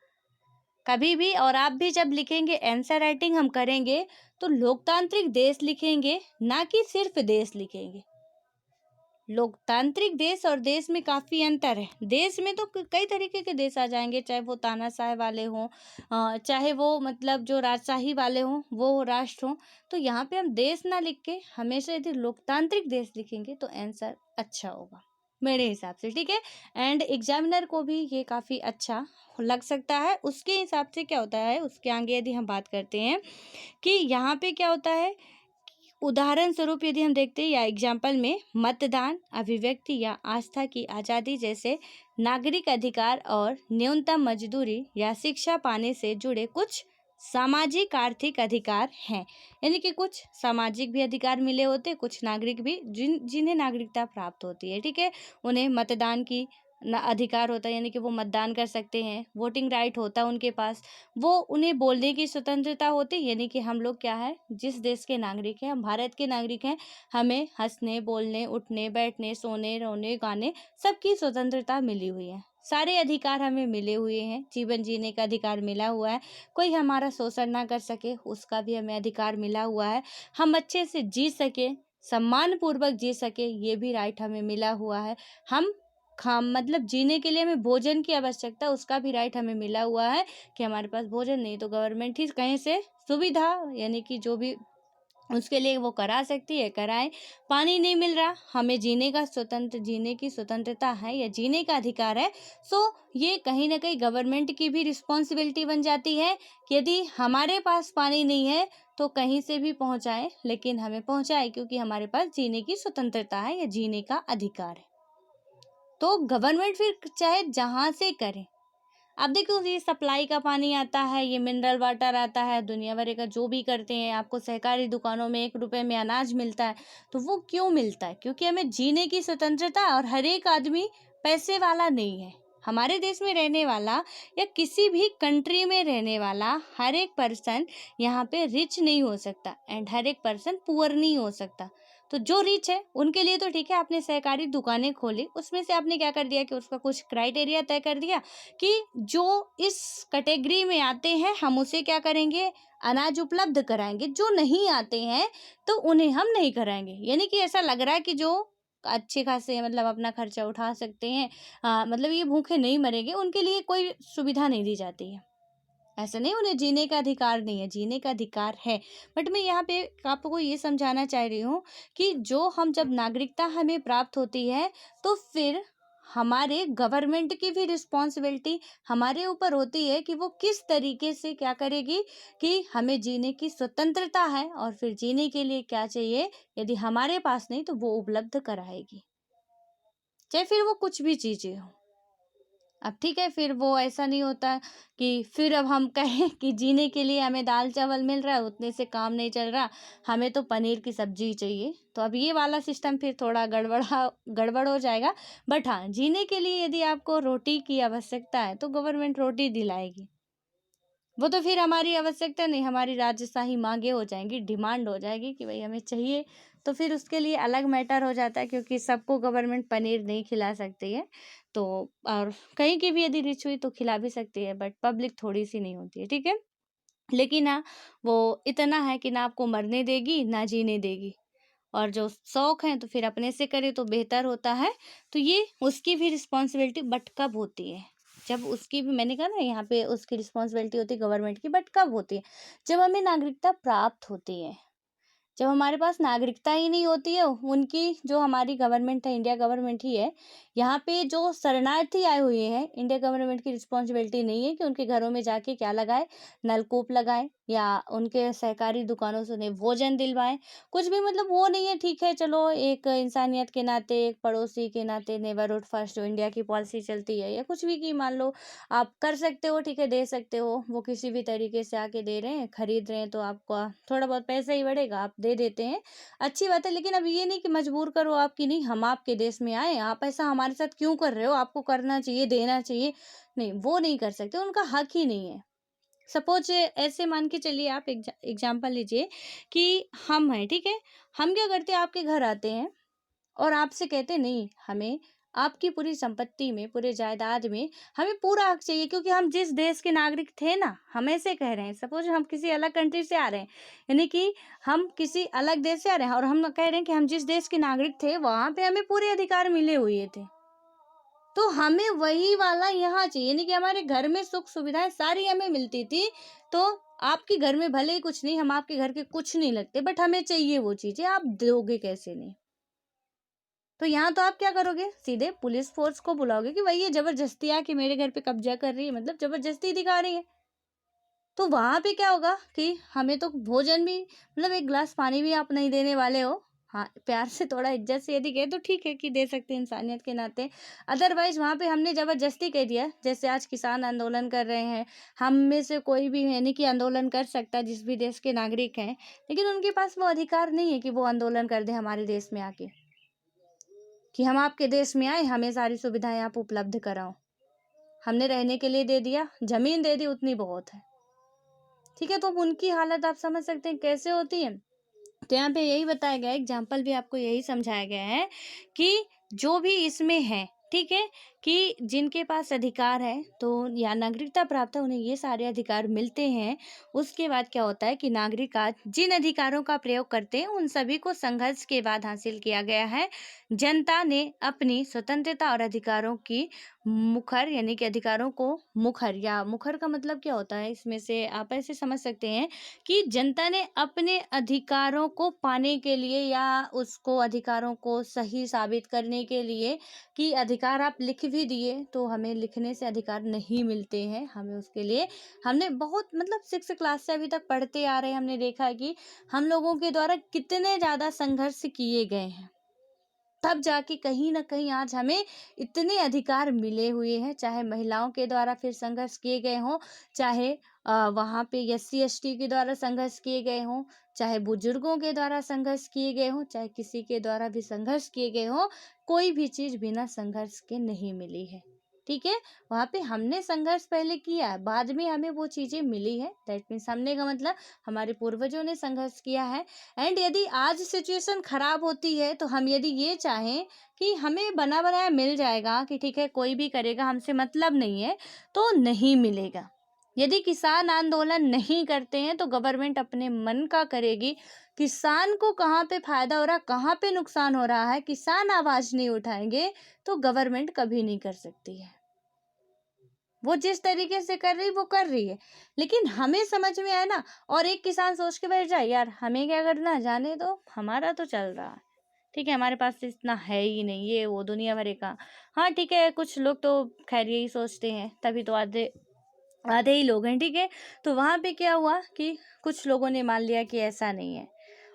कभी भी। और आप भी जब लिखेंगे आंसर राइटिंग हम करेंगे तो लोकतांत्रिक देश लिखेंगे, ना कि सिर्फ देश लिखेंगे। लोकतांत्रिक देश और देश में काफ़ी अंतर है। देश में तो कई तरीके के देश आ जाएंगे, चाहे वो तानाशाह वाले हों, चाहे वो मतलब जो राजशाही वाले हों, वो राष्ट्र हों। तो यहाँ पे हम देश ना लिख के हमेशा यदि लोकतांत्रिक देश लिखेंगे तो आंसर अच्छा होगा मेरे हिसाब से, ठीक है। एंड एग्जामिनर को भी ये काफ़ी अच्छा लग सकता है। उसके हिसाब से क्या होता है, उसके आगे यदि हम बात करते हैं कि यहाँ पे क्या होता है, उदाहरण स्वरूप यदि हम देखते हैं या एग्जाम्पल में मतदान, अभिव्यक्ति या आस्था की आज़ादी जैसे नागरिक अधिकार और न्यूनतम मजदूरी या शिक्षा पाने से जुड़े कुछ सामाजिक आर्थिक अधिकार हैं। यानी कि कुछ सामाजिक भी अधिकार मिले होते, कुछ नागरिक भी जिन्हें नागरिकता प्राप्त होती है, ठीक है। उन्हें मतदान की अधिकार होता है, यानी कि वो मतदान कर सकते हैं, वोटिंग राइट होता है उनके पास। वो उन्हें बोलने की स्वतंत्रता होती है, यानी कि हम लोग क्या है, जिस देश के नागरिक हैं, हम भारत के नागरिक हैं, हमें हंसने, बोलने, उठने, बैठने, सोने, रोने, गाने सबकी स्वतंत्रता मिली हुई है। सारे अधिकार हमें मिले हुए हैं। जीवन जीने का अधिकार मिला हुआ है। कोई हमारा शोषण ना कर सके उसका भी हमें अधिकार मिला हुआ है। हम अच्छे से जी सके, सम्मान पूर्वक जी सके, ये भी राइट हमें मिला हुआ है। हम मतलब जीने के लिए हमें भोजन की आवश्यकता, उसका भी राइट हमें मिला हुआ है कि हमारे पास भोजन नहीं तो गवर्नमेंट ही कहीं से सुविधा, यानी कि जो भी उसके लिए वो करा सकती है, कराए। पानी नहीं मिल रहा, हमें जीने की स्वतंत्रता है या जीने का अधिकार है। सो ये कहीं ना कहीं गवर्नमेंट की भी रिस्पॉन्सिबिलिटी बन जाती है कि यदि हमारे पास पानी नहीं है तो कहीं से भी पहुंचाए, लेकिन हमें पहुंचाए, क्योंकि हमारे पास जीने की स्वतंत्रता है या जीने का अधिकार है। तो गवर्नमेंट फिर चाहे जहाँ से करे, आप देखो ये सप्लाई का पानी आता है, ये मिनरल वाटर आता है, दुनिया भर का जो भी करते हैं, आपको सहकारी दुकानों में 1 रुपए में अनाज मिलता है। तो वो क्यों मिलता है? क्योंकि हमें जीने की स्वतंत्रता, और हर एक आदमी पैसे वाला नहीं है। हमारे देश में रहने वाला या किसी भी कंट्री में रहने वाला हर एक पर्सन यहाँ पे रिच नहीं हो सकता, एंड हर एक पर्सन पुअर नहीं हो सकता। तो जो रिच है उनके लिए तो ठीक है, आपने सहकारी दुकानें खोली, उसमें से आपने क्या कर दिया कि उसका कुछ क्राइटेरिया तय कर दिया कि जो इस कैटेगरी में आते हैं हम उसे क्या करेंगे, अनाज उपलब्ध कराएंगे। जो नहीं आते हैं तो उन्हें हम नहीं कराएंगे। यानी कि ऐसा लग रहा है कि जो अच्छे खासे मतलब अपना खर्चा उठा सकते हैं, मतलब ये भूखे नहीं मरेंगे, उनके लिए कोई सुविधा नहीं दी जाती है। ऐसा नहीं उन्हें जीने का अधिकार नहीं है, जीने का अधिकार है। बट मैं यहाँ पे आपको ये समझाना चाह रही हूँ कि जो हम जब नागरिकता हमें प्राप्त होती है तो फिर हमारे गवर्नमेंट की भी रिस्पॉन्सिबिलिटी हमारे ऊपर होती है कि वो किस तरीके से क्या करेगी कि हमें जीने की स्वतंत्रता है, और फिर जीने के लिए क्या चाहिए यदि हमारे पास नहीं तो वो उपलब्ध कराएगी, चाहे फिर वो कुछ भी चीजें हो। अब ठीक है, फिर वो ऐसा नहीं होता है कि फिर अब हम कहें कि जीने के लिए हमें दाल चावल मिल रहा है, उतने से काम नहीं चल रहा, हमें तो पनीर की सब्जी चाहिए। तो अब ये वाला सिस्टम फिर थोड़ा गड़बड़ हो जाएगा। बट हाँ, जीने के लिए यदि आपको रोटी की आवश्यकता है तो गवर्नमेंट रोटी दिलाएगी। वो तो फिर हमारी आवश्यकता नहीं, हमारी राजशाही मांगे हो जाएंगी, डिमांड हो जाएगी कि भाई हमें चाहिए। तो फिर उसके लिए अलग मैटर हो जाता है, क्योंकि सबको गवर्नमेंट पनीर नहीं खिला सकती है। तो और कहीं की भी यदि रिच हुई तो खिला भी सकती है, बट पब्लिक थोड़ी सी नहीं होती है, ठीक है। लेकिन हाँ, वो इतना है कि ना आपको मरने देगी ना जीने देगी, और जो शौक है तो फिर अपने से करे तो बेहतर होता है। तो ये उसकी भी रिस्पॉन्सिबिलिटी, बट कब होती है, जब उसकी भी, मैंने कहा ना यहाँ पे उसकी रिस्पॉन्सिबिलिटी होती है गवर्नमेंट की, बट कब होती है, जब हमें नागरिकता प्राप्त होती है। जब हमारे पास नागरिकता ही नहीं होती है, उनकी जो हमारी गवर्नमेंट है, इंडिया गवर्नमेंट ही है, यहाँ पे जो शरणार्थी आए हुए हैं, इंडिया गवर्नमेंट की रिस्पॉन्सिबिलिटी नहीं है कि उनके घरों में जाके क्या लगाए, नलकूप लगाए या उनके सहकारी दुकानों से उन्हें भोजन दिलवाए, कुछ भी, मतलब वो नहीं है। ठीक है, चलो एक इंसानियत के नाते, एक पड़ोसी के नाते, नेबरहुड फर्स्ट जो इंडिया की पॉलिसी चलती है, या कुछ भी की मान लो आप कर सकते हो, ठीक है, दे सकते हो। वो किसी भी तरीके से आके दे रहे हैं, खरीद रहे हैं, तो आपका थोड़ा बहुत पैसा ही बढ़ेगा, आप दे देते हैं, अच्छी बात है। लेकिन अब ये नहीं कि मजबूर करो आपकी, नहीं हम आपके देश में आए, आप ऐसा हमारे साथ क्यों कर रहे हो, आपको करना चाहिए, देना चाहिए। नहीं, वो नहीं कर सकते, उनका हक ही नहीं है। सपोज ऐसे मान के चलिए, आप एग्जाम्पल लीजिए कि हम हैं, ठीक है, हम क्या करते हैं, आपके घर आते हैं और आपसे कहते नहीं, हमें आपकी पूरी संपत्ति में, पूरे जायदाद में हमें पूरा हक चाहिए, क्योंकि हम जिस देश के नागरिक थे ना, हम ऐसे कह रहे हैं, सपोज हम किसी अलग कंट्री से आ रहे हैं, यानी कि हम किसी अलग देश से आ रहे हैं और हम कह रहे हैं कि हम जिस देश के नागरिक थे वहां पे हमें पूरे अधिकार मिले हुए थे, तो हमें वही वाला यहाँ चाहिए। यानी कि हमारे घर में सुख सुविधाएं सारी हमें मिलती थी, तो आपके घर में भले ही कुछ नहीं, हम आपके घर के कुछ नहीं लगते, बट हमें चाहिए वो चीजें, आप दोगे कैसे नहीं। तो यहाँ तो आप क्या करोगे, सीधे पुलिस फोर्स को बुलाओगे कि भाई ये जबरदस्ती आके मेरे घर पे कब्जा कर रही है, मतलब जबरदस्ती दिखा रही है। तो वहाँ पे क्या होगा कि हमें तो भोजन भी मतलब एक गिलास पानी भी आप नहीं देने वाले हो। हाँ, प्यार से थोड़ा इज्जत से यदि कहे तो ठीक है कि दे सकते हैं इंसानियत के नाते। अदरवाइज़ वहाँ पे हमने ज़बरदस्ती कह दिया, जैसे आज किसान आंदोलन कर रहे हैं, हम में से कोई भी यानी कि आंदोलन कर सकता है जिस भी देश के नागरिक हैं, लेकिन उनके पास वो अधिकार नहीं है कि वो आंदोलन कर दें हमारे देश में आके, कि हम आपके देश में आए, हमें सारी सुविधाएँ आप उपलब्ध कराओ। हमने रहने के लिए दे दिया, ज़मीन दे दी उतनी बहुत है। ठीक है, तो अब उनकी हालत आप समझ सकते हैं कैसे होती है। तो यहाँ पे यही बताया गया है, एग्जाम्पल भी आपको यही समझाया गया है कि जो भी इसमें है, ठीक है, कि जिनके पास अधिकार है तो या नागरिकता प्राप्त है उन्हें ये सारे अधिकार मिलते हैं। उसके बाद क्या होता है कि नागरिक आज जिन अधिकारों का प्रयोग करते हैं उन सभी को संघर्ष के बाद हासिल किया गया है। जनता ने अपनी स्वतंत्रता और अधिकारों की मुखर यानी कि अधिकारों को मुखर, या मुखर का मतलब क्या होता है इसमें से आप ऐसे समझ सकते हैं कि जनता ने अपने अधिकारों को पाने के लिए या उसको अधिकारों को सही साबित करने के लिए कि अधिकार आप लिख भी दिए तो हमें लिखने से अधिकार नहीं मिलते हैं, हमें उसके लिए हमने बहुत मतलब 6 क्लास से अभी तक पढ़ते आ रहे हैं, हमने देखा है कि हम लोगों के द्वारा कितने ज़्यादा संघर्ष किए गए हैं, तब जाके कहीं न कहीं आज हमें इतने अधिकार मिले हुए हैं। चाहे महिलाओं के द्वारा फिर संघर्ष किए गए हों, चाहे वहाँ पे एससी-एसटी के द्वारा संघर्ष किए गए हों, चाहे बुजुर्गों के द्वारा संघर्ष किए गए हों, चाहे किसी के द्वारा भी संघर्ष किए गए हों, कोई भी चीज़ बिना संघर्ष के नहीं मिली है। ठीक है? वहाँ पे हमने संघर्ष पहले किया है, बाद में हमें वो चीज़ें मिली है। दैट मीन्स हमने का मतलब हमारे पूर्वजों ने संघर्ष किया है। एंड यदि आज सिचुएशन खराब होती है तो हम यदि ये चाहें कि हमें बना बनाया मिल जाएगा कि ठीक है कोई भी करेगा हमसे मतलब नहीं है, तो नहीं मिलेगा। यदि किसान आंदोलन नहीं करते हैं तो गवर्नमेंट अपने मन का करेगी। किसान को कहाँ पे फायदा हो रहा है, कहाँ पे नुकसान हो रहा है, किसान आवाज नहीं उठाएंगे तो गवर्नमेंट कभी नहीं कर सकती है। वो जिस तरीके से कर रही वो कर रही है, लेकिन हमें समझ में आए ना, और एक किसान सोच के बैठ जाए यार हमें क्या करना है, जाने दो, हमारा तो चल रहा है, ठीक है, हमारे पास तो इतना है ही नहीं, ये वो दुनिया भरे का। हाँ ठीक है, कुछ लोग तो खैर यही सोचते हैं, तभी तो आधे आधे ही लोग हैं, ठीक है। तो वहाँ पे क्या हुआ कि कुछ लोगों ने मान लिया कि ऐसा नहीं है,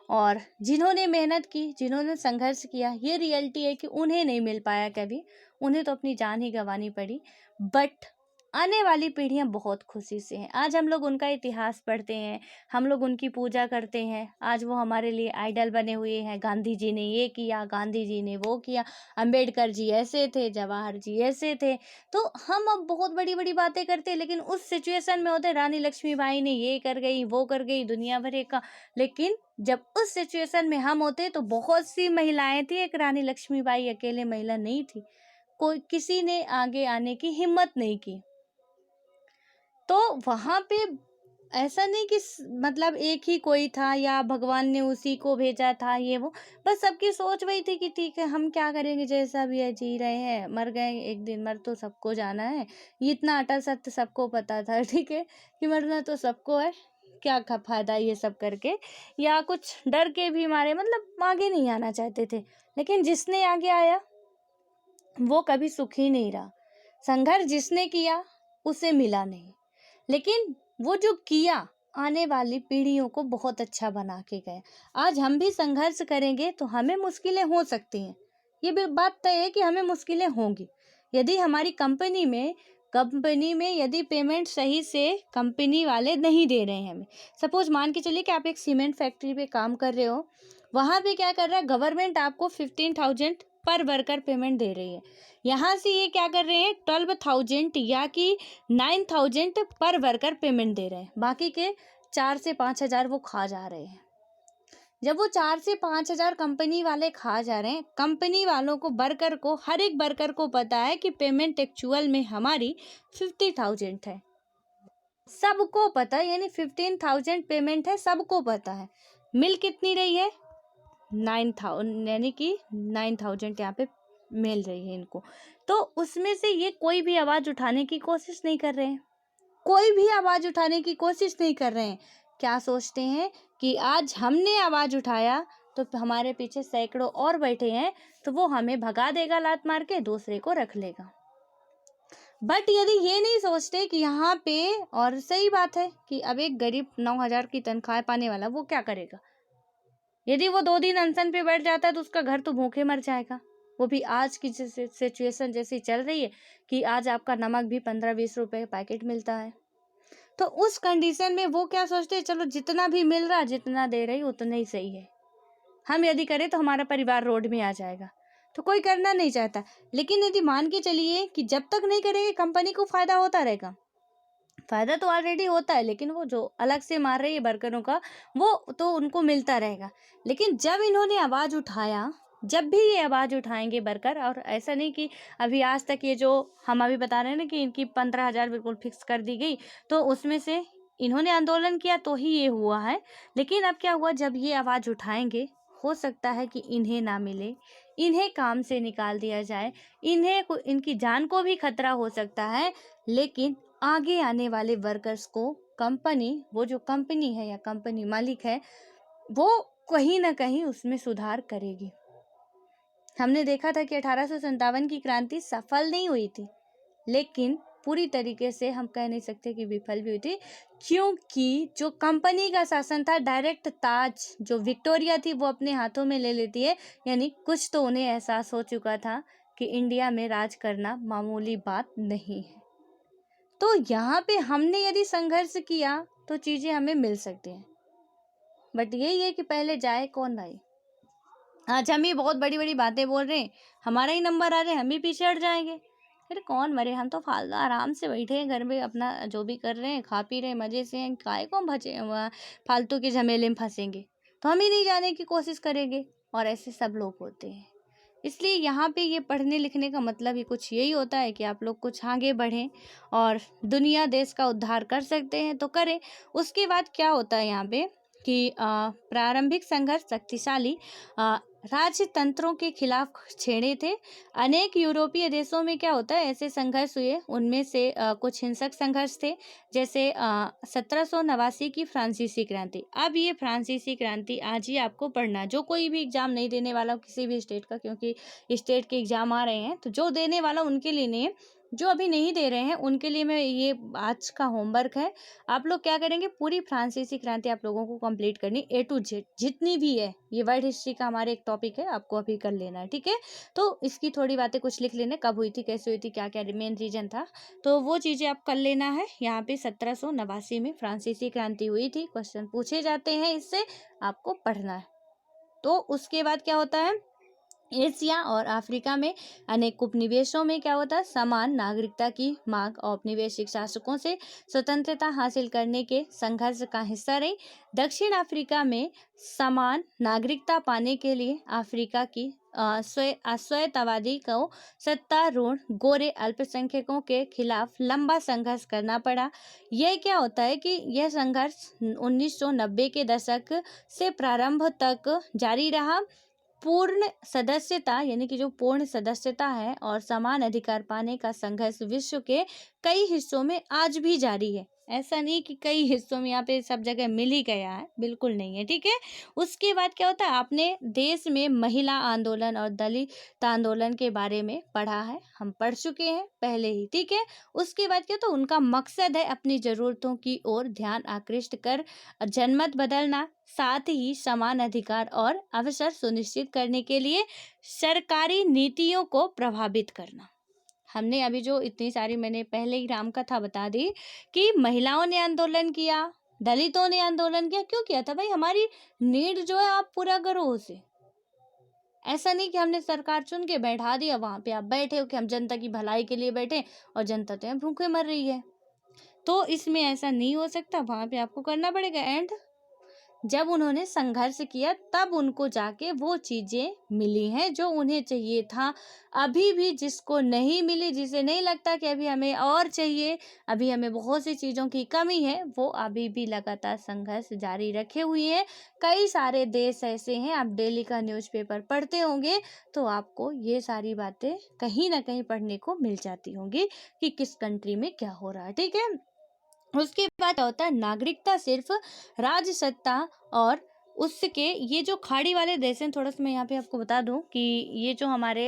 और जिन्होंने मेहनत की, जिन्होंने संघर्ष किया, ये रियलिटी है कि उन्हें नहीं मिल पाया कभी, उन्हें तो अपनी जान ही गंवानी पड़ी। बट आने वाली पीढ़ियां बहुत खुशी से हैं। आज हम लोग उनका इतिहास पढ़ते हैं, हम लोग उनकी पूजा करते हैं, आज वो हमारे लिए आइडल बने हुए हैं। गांधी जी ने ये किया, गांधी जी ने वो किया, अंबेडकर जी ऐसे थे, जवाहर जी ऐसे थे। तो हम अब बहुत बड़ी बड़ी बातें करते हैं, लेकिन उस सिचुएशन में होते रानी लक्ष्मीबाई ने ये कर गई, वो कर गई, दुनिया भर का। लेकिन जब उस सिचुएशन में हम होते तो बहुत सी महिलाएं थी, एक रानी लक्ष्मीबाई अकेले महिला नहीं थी, कोई किसी ने आगे आने की हिम्मत नहीं की। तो वहां पे ऐसा नहीं कि मतलब एक ही कोई था या भगवान ने उसी को भेजा था, ये वो, बस सबकी सोच वही थी कि ठीक है हम क्या करेंगे, जैसा भी है जी रहे हैं, मर गए एक दिन, मर तो सबको जाना है, ये इतना अटल सत्य सबको पता था, ठीक है, कि मरना तो सबको है, क्या का फायदा ये सब करके, या कुछ डर के भी मारे मतलब आगे नहीं आना चाहते थे। लेकिन जिसने आगे आया वो कभी सुखी नहीं रहा। संघर्ष जिसने किया उसे मिला नहीं, लेकिन वो जो किया आने वाली पीढ़ियों को बहुत अच्छा बना के गए। आज हम भी संघर्ष करेंगे तो हमें मुश्किलें हो सकती हैं, ये भी बात तय है कि हमें मुश्किलें होंगी। यदि हमारी कंपनी में यदि पेमेंट सही से कंपनी वाले नहीं दे रहे हैं हमें, सपोज मान के चलिए कि आप एक सीमेंट फैक्ट्री पे काम कर रहे हो, वहाँ पे क्या कर रहा है गवर्नमेंट, आपको 15,000 पर वर्कर पेमेंट दे रही है। यहाँ से ये क्या कर रहे हैं 12,000 या कि 9,000 पर वर्कर पेमेंट दे रहे हैं, बाकी के 4 से 5 हज़ार वो खा जा रहे हैं। जब वो 4 से 5 हज़ार कंपनी वाले खा जा रहे हैं, कंपनी वालों को वर्कर को, हर एक वर्कर को पता है कि पेमेंट एक्चुअल में हमारी 50,000 है, सबको पता है, यानी 15,000 पेमेंट है, सबको पता है। मिल कितनी रही है 9,000, यानी कि 9,000 यहाँ पे मिल रही है इनको। तो उसमें से ये कोई भी आवाज उठाने की कोशिश नहीं कर रहे हैं, कोई भी आवाज उठाने की कोशिश नहीं कर रहे हैं। क्या सोचते हैं कि आज हमने आवाज उठाया तो हमारे पीछे सैकड़ों और बैठे हैं, तो वो हमें भगा देगा लात मार के, दूसरे को रख लेगा। बट यदि ये नहीं सोचते कि यहाँ पे, और सही बात है कि अब एक गरीब 9,000 की तनख्वाह पाने वाला वो क्या करेगा? यदि वो 2 दिन अनशन पे बैठ जाता है तो उसका घर तो भूखे मर जाएगा। वो भी आज की सिचुएशन जैसी चल रही है कि आज आपका नमक भी 15-20 रुपए पैकेट मिलता है। तो उस कंडीशन में वो क्या सोचते हैं, चलो जितना भी मिल रहा, जितना दे रही उतना ही सही है। हम यदि करें तो हमारा परिवार रोड में आ जाएगा। तो कोई करना नहीं चाहता। लेकिन यदि मान के चलिए कि जब तक नहीं करेंगे कंपनी को फायदा होता रहेगा। फायदा तो ऑलरेडी होता है, लेकिन वो जो अलग से मार रही है वर्करों का, वो तो उनको मिलता रहेगा। लेकिन जब इन्होंने आवाज उठाया, जब भी ये आवाज उठाएंगे वर्कर, और ऐसा नहीं कि अभी आज तक ये जो हम अभी बता रहे हैं ना कि इनकी 15,000 बिल्कुल फिक्स कर दी गई, तो उसमें से इन्होंने आंदोलन किया तो ही ये हुआ है। लेकिन अब क्या हुआ, जब ये आवाज उठाएंगे, हो सकता है कि इन्हें ना मिले, इन्हें काम से निकाल दिया जाए, इनकी जान को भी खतरा हो सकता है। लेकिन आगे आने वाले वर्कर्स को कंपनी, वो जो कंपनी है या कंपनी मालिक है, वो कहीं ना कहीं उसमें सुधार करेगी। हमने देखा था कि 1857 की क्रांति सफल नहीं हुई थी, लेकिन पूरी तरीके से हम कह नहीं सकते कि विफल भी हुई थी, क्योंकि जो कंपनी का शासन था, डायरेक्ट ताज जो विक्टोरिया थी वो अपने हाथों में ले लेती है। यानी कुछ तो उन्हें एहसास हो चुका था कि इंडिया में राज करना मामूली बात नहीं है। तो यहाँ पे हमने यदि संघर्ष किया तो चीजें हमें मिल सकती हैं। बट यही है कि पहले जाए कौन भाई। आज हम ही बहुत बड़ी बड़ी बातें बोल रहे हैं, हमारा ही नंबर आ रहा है, हम ही पीछे हट जाएंगे। फिर कौन मरे, हम तो फालतू आराम से बैठे हैं घर में, अपना जो भी कर रहे हैं, खा पी रहे हैं, मजे से हैं, काहे को हम फालतू के झमेले में फंसेंगे। तो हम ही नहीं जाने की कोशिश करेंगे, और ऐसे सब लोग होते हैं। इसलिए यहाँ पे ये पढ़ने लिखने का मतलब ही कुछ यही होता है कि आप लोग कुछ आगे बढ़ें और दुनिया देश का उद्धार कर सकते हैं तो करें। उसके बाद क्या होता है यहाँ पे कि प्रारंभिक संघर्ष शक्तिशाली राजतंत्रों के खिलाफ छेड़े थे। अनेक यूरोपीय देशों में क्या होता है, ऐसे संघर्ष हुए। उनमें से कुछ हिंसक संघर्ष थे, जैसे 1789 की फ्रांसीसी क्रांति। अब ये फ्रांसीसी क्रांति आज ही आपको पढ़ना है, जो कोई भी एग्जाम नहीं देने वाला किसी भी स्टेट का, क्योंकि स्टेट के एग्जाम आ रहे हैं, तो जो देने वाला उनके लिए नहीं है, जो अभी नहीं दे रहे हैं उनके लिए मैं ये आज का होमवर्क है। आप लोग क्या करेंगे, पूरी फ्रांसीसी क्रांति आप लोगों को कंप्लीट करनी, ए टू जेड जितनी भी है। ये वर्ल्ड हिस्ट्री का हमारे एक टॉपिक है, आपको अभी कर लेना है, ठीक है। तो इसकी थोड़ी बातें कुछ लिख लेना, कब हुई थी, कैसे हुई थी, क्या क्या मेन रीजन था, तो वो चीज़ें आप कर लेना है। यहाँ पे 1789 में फ्रांसीसी क्रांति हुई थी, क्वेश्चन पूछे जाते हैं, इससे आपको पढ़ना है। तो उसके बाद क्या होता है, एशिया और अफ्रीका में अनेक उपनिवेशों में क्या होता है, समान नागरिकता की मांग औपनिवेशिक शासकों से स्वतंत्रता हासिल करने के संघर्ष का हिस्सा रही। दक्षिण अफ्रीका में समान नागरिकता पाने के लिए अफ्रीका की स्वायत्तवादी को सत्तारूढ़ गोरे अल्पसंख्यकों के खिलाफ लंबा संघर्ष करना पड़ा। यह क्या होता है कि यह संघर्ष 1990 के दशक से प्रारंभ तक जारी रहा। पूर्ण सदस्यता यानी कि जो पूर्ण सदस्यता है और समान अधिकार पाने का संघर्ष विश्व के कई हिस्सों में आज भी जारी है। ऐसा नहीं कि कई हिस्सों में यहाँ पे सब जगह मिल ही गया है, बिल्कुल नहीं है, ठीक है। उसके बाद क्या होता है, आपने देश में महिला आंदोलन और दलित आंदोलन के बारे में पढ़ा है, हम पढ़ चुके हैं पहले ही, ठीक है। उसके बाद क्या, तो उनका मकसद है अपनी जरूरतों की ओर ध्यान आकृष्ट कर जनमत बदलना, साथ ही समान अधिकार और अवसर सुनिश्चित करने के लिए सरकारी नीतियों को प्रभावित करना। हमने अभी जो इतनी सारी मैंने पहले ही रामकथा बता दी कि महिलाओं ने आंदोलन किया, दलितों ने आंदोलन किया, क्यों किया था भाई, हमारी नीड जो है आप पूरा करो उसे। ऐसा नहीं कि हमने सरकार चुन के बैठा दिया, वहां पे आप बैठे हो कि हम जनता की भलाई के लिए बैठे और जनता तो भूखे मर रही है। तो इसमें ऐसा नहीं हो सकता, वहां पे आपको करना पड़ेगा। एंड जब उन्होंने संघर्ष किया तब उनको जाके वो चीजें मिली हैं जो उन्हें चाहिए था। अभी भी जिसको नहीं मिली, जिसे नहीं लगता कि अभी हमें और चाहिए, अभी हमें बहुत सी चीजों की कमी है, वो अभी भी लगातार संघर्ष जारी रखे हुए हैं। कई सारे देश ऐसे हैं, आप डेली का न्यूज़पेपर पढ़ते होंगे तो आपको ये सारी बातें कहीं ना कहीं पढ़ने को मिल जाती होंगी कि किस कंट्री में क्या हो रहा है, ठीक है। उसके बाद क्या होता है, नागरिकता सिर्फ राजसत्ता और उसके ये जो खाड़ी वाले देश हैं, थोड़ा सा मैं यहाँ पे आपको बता दूं कि ये जो हमारे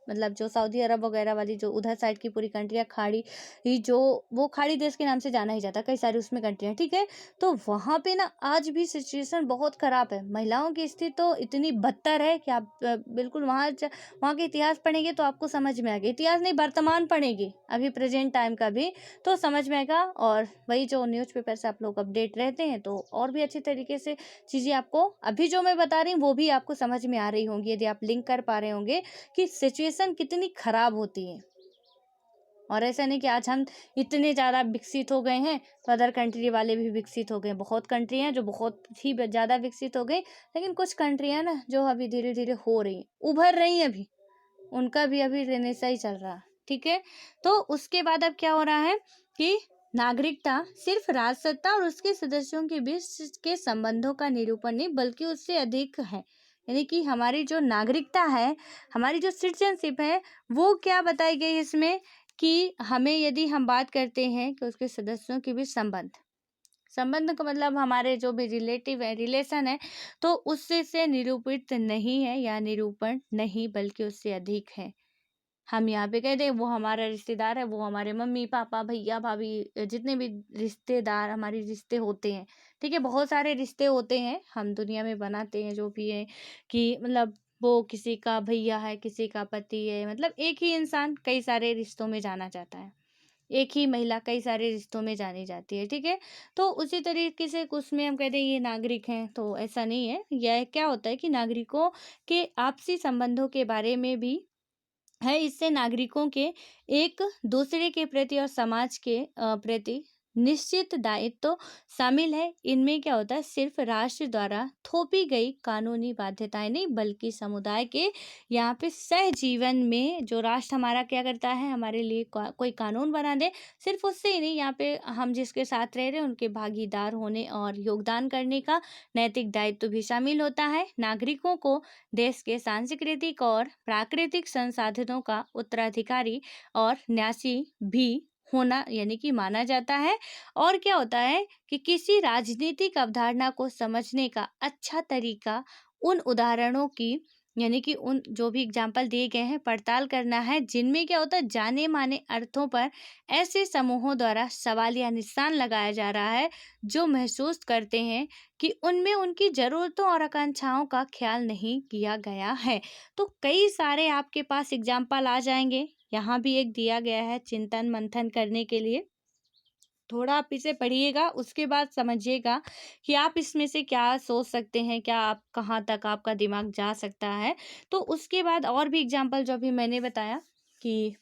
मतलब जो सऊदी अरब वगैरह वाली जो उधर साइड की पूरी कंट्रियाँ खाड़ी, ये जो वो खाड़ी देश के नाम से जाना ही जाता है, कई सारी उसमें कंट्रियाँ, ठीक है। तो वहाँ पे ना आज भी सिचुएशन बहुत खराब है, महिलाओं की स्थिति तो इतनी बदतर है कि आप बिल्कुल वहाँ के इतिहास पढ़ेंगे तो आपको समझ में आएगा, इतिहास नहीं वर्तमान पढ़ेंगे अभी प्रेजेंट टाइम का भी, तो समझ में आएगा। और वही जो न्यूज़पेपर से आप लोग अपडेट रहते हैं तो और भी अच्छे तरीके से चीज़ें आपको अभी जो मैं बता रही हूँ वो भी आपको समझ में आ रही होंगी, यदि आप लिंक कर पा रहे होंगे कि सिचुएशन कितनी खराब होती है। और ऐसा नहीं कि आज हम इतने ज़्यादा विकसित हो गए हैं तो अदर कंट्री वाले भी विकसित हो गए, बहुत कंट्री हैं जो बहुत ही ज़्यादा विकसित हो गई, लेकिन कुछ कंट्रियाँ ना जो अभी धीरे धीरे हो रही, उभर रही हैं अभी, उनका भी अभी रेनेसा ही चल रहा, ठीक है। तो उसके बाद अब क्या हो रहा है कि नागरिकता सिर्फ राजसत्ता और उसके सदस्यों के बीच के संबंधों का निरूपण नहीं बल्कि उससे अधिक है, यानी कि हमारी जो नागरिकता है, हमारी जो सिटीजनशिप है, वो क्या बताई गई इसमें कि हमें यदि हम बात करते हैं कि उसके सदस्यों के बीच संबंध, संबंध का मतलब हमारे जो भी रिलेटिव है, रिलेशन है, तो उससे से निरूपित नहीं है या निरूपण नहीं बल्कि उससे अधिक है। हम यहाँ पे कह दें वो हमारा रिश्तेदार है, वो हमारे मम्मी पापा भैया भाभी, जितने भी रिश्तेदार हमारे रिश्ते होते हैं, ठीक है, बहुत सारे रिश्ते होते हैं हम दुनिया में बनाते हैं जो भी है, कि मतलब वो किसी का भैया है, किसी का पति है, मतलब एक ही इंसान कई सारे रिश्तों में जाना जाता है, एक ही महिला कई सारे रिश्तों में जानी जाती है, ठीक है। तो उसी तरीके से उसमें हम कहते हैं ये नागरिक हैं, तो ऐसा नहीं है। यह क्या होता है कि नागरिकों के आपसी संबंधों के बारे में भी है, इससे नागरिकों के एक दूसरे के प्रति और समाज के प्रति निश्चित दायित्व तो शामिल है। इनमें क्या होता है, सिर्फ राष्ट्र द्वारा थोपी गई कानूनी बाध्यताएं नहीं बल्कि समुदाय के यहाँ पे सहजीवन में जो राष्ट्र हमारा क्या करता है, हमारे लिए कोई कानून बना दे, सिर्फ उससे ही नहीं, यहाँ पे हम जिसके साथ रह रहे हैं उनके भागीदार होने और योगदान करने का नैतिक दायित्व भी शामिल होता है। नागरिकों को देश के सांस्कृतिक और प्राकृतिक संसाधनों का उत्तराधिकारी और न्यासी भी होना यानी कि माना जाता है। और क्या होता है कि किसी राजनीतिक अवधारणा को समझने का अच्छा तरीका उन उदाहरणों की यानी कि उन जो भी एग्जाम्पल दिए गए हैं पड़ताल करना है, जिनमें क्या होता है जाने माने अर्थों पर ऐसे समूहों द्वारा सवाल या निशान लगाया जा रहा है जो महसूस करते हैं कि उनमें उनकी ज़रूरतों और आकांक्षाओं का ख्याल नहीं किया गया है। तो कई सारे आपके पास एग्जाम्पल आ जाएंगे, यहाँ भी एक दिया गया है चिंतन मंथन करने के लिए। थोड़ा आप इसे पढ़िएगा, उसके बाद समझिएगा कि आप इसमें से क्या सोच सकते हैं, क्या आप कहाँ तक आपका दिमाग जा सकता है। तो उसके बाद और भी एग्जाम्पल जो अभी मैंने बताया कि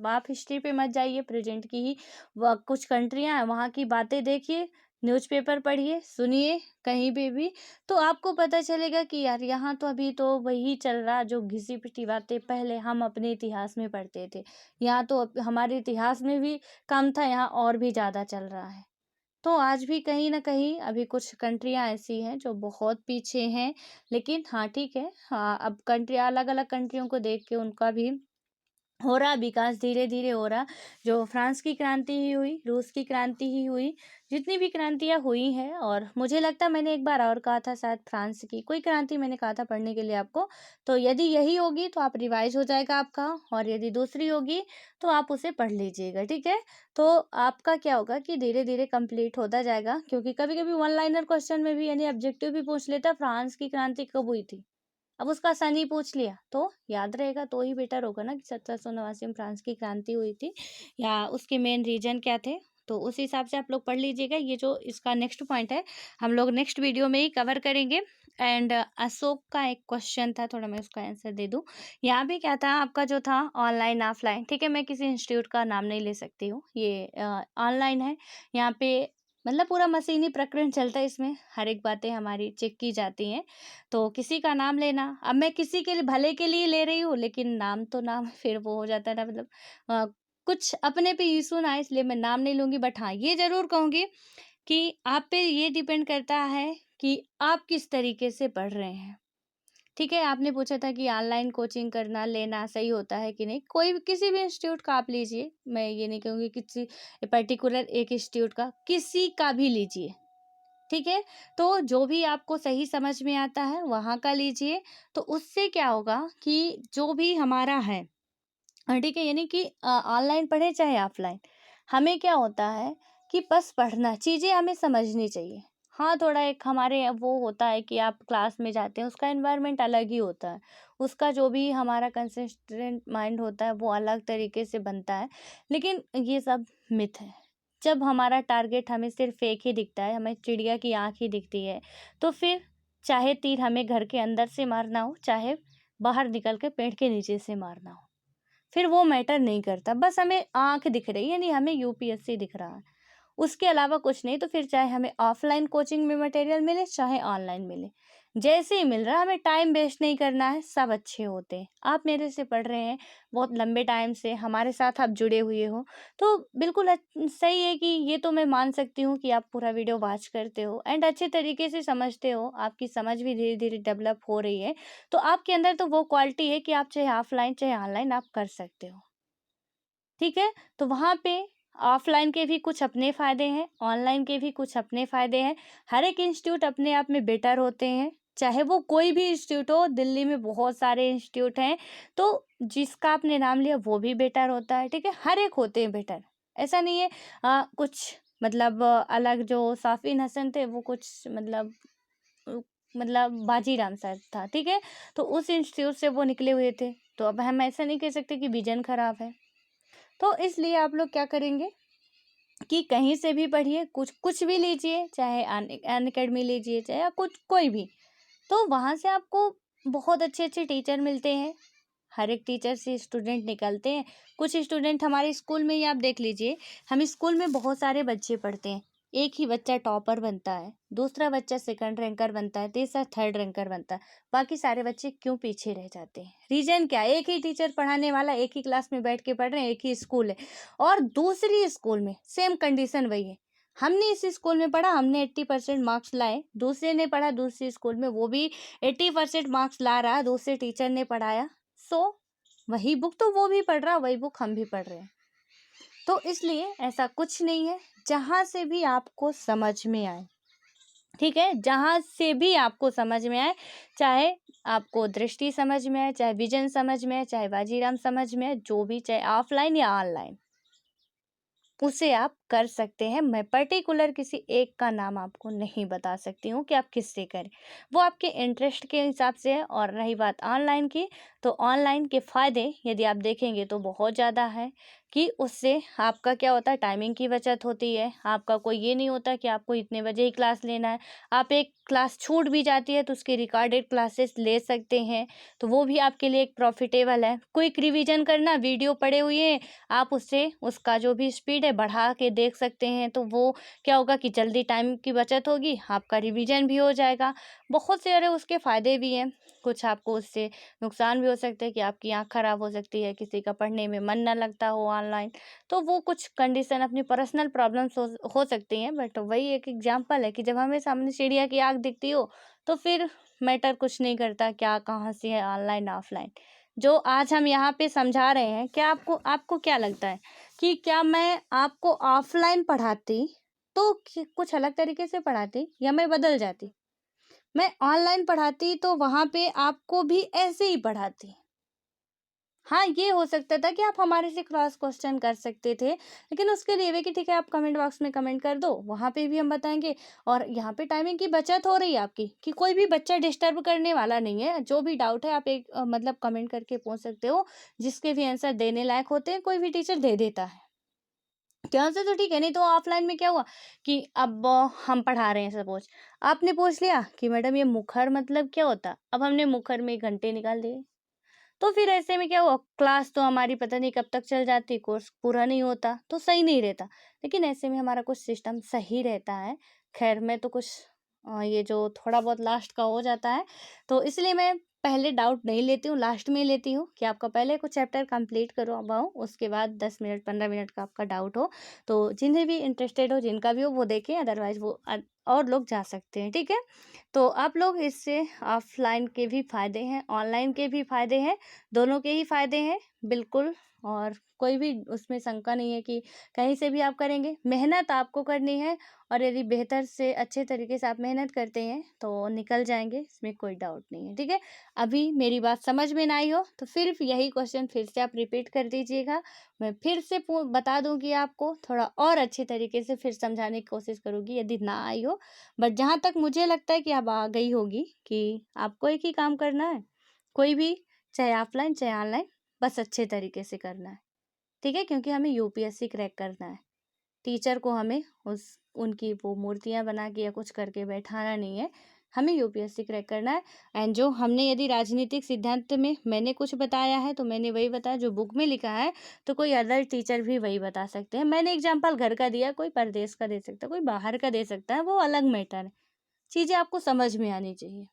आप हिस्ट्री पे मत जाइए, प्रेजेंट की ही कुछ कंट्रियां हैं वहाँ की बातें देखिए, न्यूज़पेपर पढ़िए, सुनिए कहीं पे भी, तो आपको पता चलेगा कि यार यहाँ तो अभी तो वही चल रहा जो घिसी पिटी बातें पहले हम अपने इतिहास में पढ़ते थे, यहाँ तो हमारे इतिहास में भी कम था, यहाँ और भी ज़्यादा चल रहा है। तो आज भी कहीं न कहीं अभी कुछ कंट्रियाँ ऐसी हैं जो बहुत पीछे हैं, लेकिन हाँ, ठीक है, हाँ, अब कंट्री अलग-अलग कंट्रियों को देख के उनका भी हो रहा विकास, धीरे-धीरे हो रहा। जो फ्रांस की क्रांति ही हुई, रूस की क्रांति ही हुई, जितनी भी क्रांतियाँ हुई हैं, और मुझे लगता है मैंने एक बार और कहा था शायद फ्रांस की कोई क्रांति मैंने कहा था पढ़ने के लिए आपको, तो यदि यही होगी तो आप रिवाइज़ हो जाएगा आपका, और यदि दूसरी होगी तो आप उसे पढ़ लीजिएगा, ठीक है? तो आपका क्या होगा कि धीरे-धीरे कंप्लीट होता जाएगा, क्योंकि कभी-कभी वन लाइनर क्वेश्चन में भी यानी ऑब्जेक्टिव भी पूछ लेता है फ्रांस की क्रांति कब हुई थी? अब उसका सन ही पूछ लिया तो याद रहेगा तो ही बेटर होगा ना कि 1789 में फ्रांस की क्रांति हुई थी, या उसके मेन रीजन क्या थे। तो उस हिसाब से आप लोग पढ़ लीजिएगा, ये जो इसका नेक्स्ट पॉइंट है हम लोग नेक्स्ट वीडियो में ही कवर करेंगे। एंड अशोक का एक क्वेश्चन था, थोड़ा मैं उसका आंसर दे दूं। यहाँ पे क्या था आपका जो था ऑनलाइन ऑफलाइन, ठीक है, मैं किसी इंस्टीट्यूट का नाम नहीं ले सकती हूँ, ये ऑनलाइन है। यहाँ पे मतलब पूरा मशीनी प्रकरण चलता है, इसमें हर एक बातें हमारी चेक की जाती हैं। तो किसी का नाम लेना, अब मैं किसी के लिए भले के लिए ले रही हूँ, लेकिन नाम तो नाम फिर वो हो जाता है ना, मतलब अ, कुछ अपने पे इशू ना आए, इसलिए मैं नाम नहीं लूँगी। बट हाँ, ये ज़रूर कहूँगी कि आप पे ये डिपेंड करता है कि आप किस तरीके से पढ़ रहे हैं। ठीक है, आपने पूछा था कि ऑनलाइन कोचिंग करना, लेना सही होता है कि नहीं? कोई भी किसी भी इंस्टीट्यूट का आप लीजिए, मैं ये नहीं कहूँगी किसी पर्टिकुलर एक इंस्टीट्यूट का, किसी का भी लीजिए। ठीक है? तो जो भी आपको सही समझ में आता है वहाँ का लीजिए। तो उससे क्या होगा कि जो भी हमारा है, ठीक है, यानी कि ऑनलाइन पढ़े चाहे ऑफलाइन, हमें क्या होता है कि बस पढ़ना, चीज़ें हमें समझनी चाहिए। हाँ, थोड़ा एक हमारे वो होता है कि आप क्लास में जाते हैं, उसका एनवायरनमेंट अलग ही होता है। उसका जो भी हमारा कंसिस्टेंट माइंड होता है, वो अलग तरीके से बनता है। लेकिन ये सब मिथ है। जब हमारा टारगेट हमें सिर्फ एक ही दिखता है, हमें चिड़िया की आँख ही दिखती है, तो फिर चाहे तीर हमें घर के अंदर से मारना हो, चाहे बाहर निकल के पेड़ के नीचे से मारना हो, फिर वो मैटर नहीं करता। बस हमें आँख दिख रही है, यानी हमें यूपीएससी दिख रहा है, उसके अलावा कुछ नहीं। तो फिर चाहे हमें ऑफलाइन कोचिंग में मटेरियल मिले, चाहे ऑनलाइन मिले, जैसे ही मिल रहा है, हमें टाइम वेस्ट नहीं करना है, सब अच्छे होते हैं। आप मेरे से पढ़ रहे हैं, बहुत लंबे टाइम से हमारे साथ आप जुड़े हुए हो, तो बिल्कुल सही है कि ये तो मैं मान सकती हूँ कि आप पूरा वीडियो वॉच करते हो एंड अच्छे तरीके से समझते हो, आपकी समझ भी धीरे धीरे डेवलप हो रही है। तो आपके अंदर तो वो क्वालिटी है कि आप चाहे ऑफलाइन चाहे ऑनलाइन आप कर सकते हो। ठीक है? तो वहाँ पे ऑफ़लाइन के भी कुछ अपने फ़ायदे हैं, ऑनलाइन के भी कुछ अपने फ़ायदे हैं। हर एक इंस्टीट्यूट अपने आप में बेटर होते हैं, चाहे वो कोई भी इंस्टीट्यूट हो, दिल्ली में बहुत सारे इंस्टीट्यूट हैं, तो जिसका आपने नाम लिया वो भी बेटर होता है, ठीक है? हर एक होते हैं बेटर, ऐसा नहीं है। कुछ मतलब अलग जो साफ़िन हसन थे, वो कुछ अ, मतलब बाजीराव सर था, ठीक है? तो उस इंस्टीट्यूट से वो निकले हुए थे, तो अब हम ऐसा नहीं कह सकते कि विज़न खराब है। तो इसलिए आप लोग क्या करेंगे कि कहीं से भी पढ़िए, कुछ कुछ भी लीजिए, चाहे अनअकैडमी लीजिए, चाहे कुछ कोई भी, तो वहाँ से आपको बहुत अच्छे अच्छे टीचर मिलते हैं। हर एक टीचर से स्टूडेंट निकलते हैं। कुछ स्टूडेंट हमारे स्कूल में ही आप देख लीजिए, हम स्कूल में बहुत सारे बच्चे पढ़ते हैं, एक ही बच्चा टॉपर बनता है, दूसरा बच्चा सेकंड रैंकर बनता है, तीसरा थर्ड रैंकर बनता है, बाकी सारे बच्चे क्यों पीछे रह जाते हैं? रीजन क्या है? एक ही टीचर पढ़ाने वाला, एक ही क्लास में बैठ के पढ़ रहे हैं, एक ही स्कूल है, और दूसरी स्कूल में सेम कंडीशन वही है। हमने इस स्कूल में पढ़ा, हमने 80% मार्क्स लाए, दूसरे ने पढ़ा दूसरी स्कूल में, वो भी 80% मार्क्स ला रहा है, दूसरे टीचर ने पढ़ाया। सो वही बुक तो वो भी पढ़ रहा, वही बुक हम भी पढ़ रहे हैं। तो इसलिए ऐसा कुछ नहीं है, जहाँ से भी आपको समझ में आए, ठीक है, जहाँ से भी आपको समझ में आए, चाहे आपको दृष्टि समझ में आए, चाहे विजन समझ में आए, चाहे बाजीराम समझ में आए, जो भी, चाहे ऑफलाइन या ऑनलाइन, उसे आप कर सकते हैं। मैं पर्टिकुलर किसी एक का नाम आपको नहीं बता सकती हूँ कि आप किससे करें, वो आपके इंटरेस्ट के हिसाब से है। और रही बात ऑनलाइन की, तो ऑनलाइन के फ़ायदे यदि आप देखेंगे तो बहुत ज़्यादा है कि उससे आपका क्या होता है, टाइमिंग की बचत होती है। आपका कोई ये नहीं होता कि आपको इतने बजे ही क्लास लेना है, आप एक क्लास छूट भी जाती है तो उसकी रिकॉर्डेड क्लासेस ले सकते हैं, तो वो भी आपके लिए एक प्रॉफिटेबल है। क्विक रिवीजन करना, वीडियो पड़े हुए हैं, आप उससे उसका जो भी स्पीड है बढ़ा के देख सकते हैं, तो वो क्या होगा कि जल्दी टाइम की बचत होगी, आपका रिवीजन भी हो जाएगा। बहुत सारे उसके फ़ायदे भी हैं। कुछ आपको उससे नुकसान भी हो सकते हैं कि आपकी आँख खराब हो सकती है, किसी का पढ़ने में मन ना लगता हो ऑनलाइन, तो वो कुछ कंडीशन अपनी पर्सनल प्रॉब्लम्स हो सकती हैं। बट वही एक एग्जांपल है कि जब हमें सामने चिड़िया की आँख दिखती हो, तो फिर मैटर कुछ नहीं करता क्या कहाँ से है, ऑनलाइन ऑफलाइन। जो आज हम यहाँ पे समझा रहे हैं, क्या आपको आपको क्या लगता है कि क्या मैं आपको ऑफलाइन पढ़ाती तो कुछ अलग तरीके से पढ़ाती, या मैं बदल जाती? मैं ऑनलाइन पढ़ाती तो वहाँ पे आपको भी ऐसे ही पढ़ाती। हाँ, ये हो सकता था कि आप हमारे से क्रॉस क्वेश्चन कर सकते थे, लेकिन उसके लिए भी कि ठीक है, आप कमेंट बॉक्स में कमेंट कर दो, वहाँ पे भी हम बताएँगे। और यहाँ पे टाइमिंग की बचत हो रही है आपकी, कि कोई भी बच्चा डिस्टर्ब करने वाला नहीं है। जो भी डाउट है आप एक मतलब कमेंट करके पूछ सकते हो, जिसके भी आंसर देने लायक होते हैं, कोई भी टीचर दे देता है। ध्यान से तो ठीक है, नहीं तो ऑफलाइन में क्या हुआ कि अब हम पढ़ा रहे हैं, सपोज आपने पूछ लिया कि मैडम ये मुखर मतलब क्या होता, अब हमने मुखर में घंटे निकाल दिए, तो फिर ऐसे में क्या हुआ, क्लास तो हमारी पता नहीं कब तक चल जाती, कोर्स पूरा नहीं होता, तो सही नहीं रहता। लेकिन ऐसे में हमारा कुछ सिस्टम सही रहता है। खैर मैं तो कुछ ये जो थोड़ा बहुत लास्ट का हो जाता है, तो इसलिए मैं पहले डाउट नहीं लेती हूँ, लास्ट में लेती हूँ कि आपका पहले कुछ चैप्टर कंप्लीट करवाऊँ, उसके बाद 10 मिनट 15 मिनट का आपका डाउट हो तो जिन्हें भी इंटरेस्टेड हो, जिनका भी हो वो देखें, अदरवाइज़ वो और लोग जा सकते हैं, ठीक है। तो आप लोग इससे ऑफलाइन के भी फ़ायदे हैं, ऑनलाइन के भी फ़ायदे हैं, दोनों के ही फ़ायदे हैं बिल्कुल। और कोई भी उसमें शंका नहीं है कि कहीं से भी आप करेंगे, मेहनत आपको करनी है और यदि बेहतर से अच्छे तरीके से आप मेहनत करते हैं तो निकल जाएंगे, इसमें कोई डाउट नहीं है, ठीक है। अभी मेरी बात समझ में ना आई हो तो फिर यही क्वेश्चन फिर से आप रिपीट कर दीजिएगा, मैं फिर से बता दूंगी आपको, थोड़ा और अच्छे तरीके से फिर समझाने की कोशिश करूँगी यदि ना आई हो। बट जहाँ तक मुझे लगता है कि अब आ गई होगी कि आपको एक ही काम करना है, कोई भी, चाहे ऑफलाइन चाहे ऑनलाइन, बस अच्छे तरीके से करना है, ठीक है। क्योंकि हमें यूपीएससी क्रैक करना है, टीचर को हमें उनकी वो मूर्तियाँ बना के या कुछ करके बैठाना नहीं है, हमें यूपीएससी क्रैक करना है। एंड जो हमने यदि राजनीतिक सिद्धांत में मैंने कुछ बताया है तो मैंने वही बताया जो बुक में लिखा है, तो कोई अदर टीचर भी वही बता सकते हैं। मैंने एग्जाम्पल घर का दिया, कोई परदेश का दे सकता है, कोई बाहर का दे सकता है, वो अलग मैटर है। चीज़ें आपको समझ में आनी चाहिए,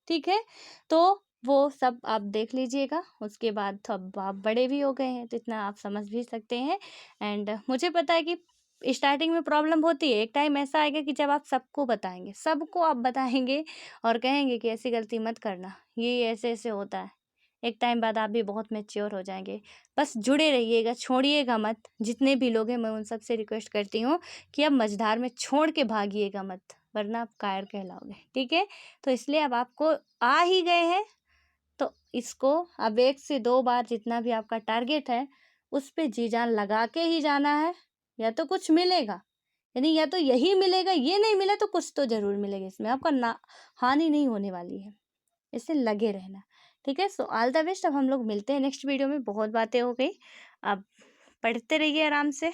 ठीक है। तो वो सब आप देख लीजिएगा, उसके बाद तो अब आप बड़े भी हो गए हैं तो इतना आप समझ भी सकते हैं। एंड मुझे पता है कि स्टार्टिंग में प्रॉब्लम होती है, एक टाइम ऐसा आएगा कि जब आप सबको बताएंगे, सबको आप बताएंगे और कहेंगे कि ऐसी गलती मत करना, ये ऐसे ऐसे होता है। एक टाइम बाद आप भी बहुत मैच्योर हो जाएंगे। बस जुड़े रहिएगा, छोड़िएगा मत। जितने भी लोग हैं मैं उन सबसे रिक्वेस्ट करती हूँ कि अब मझधार में छोड़ के भागिएगा मत, वरना आप कायर कहलाओगे, ठीक है। तो इसलिए अब आपको आ ही गए हैं तो इसको अब 1 से 2 बार जितना भी आपका टारगेट है उस पे जी जान लगा के ही जाना है, या तो कुछ मिलेगा, यानी या तो यही मिलेगा, ये नहीं मिला तो कुछ तो ज़रूर मिलेगा, इसमें आपका ना हानि नहीं होने वाली है, इससे लगे रहना, ठीक है। So all the best. अब हम लोग मिलते हैं नेक्स्ट वीडियो में, बहुत बातें हो गई, अब पढ़ते रहिए आराम से।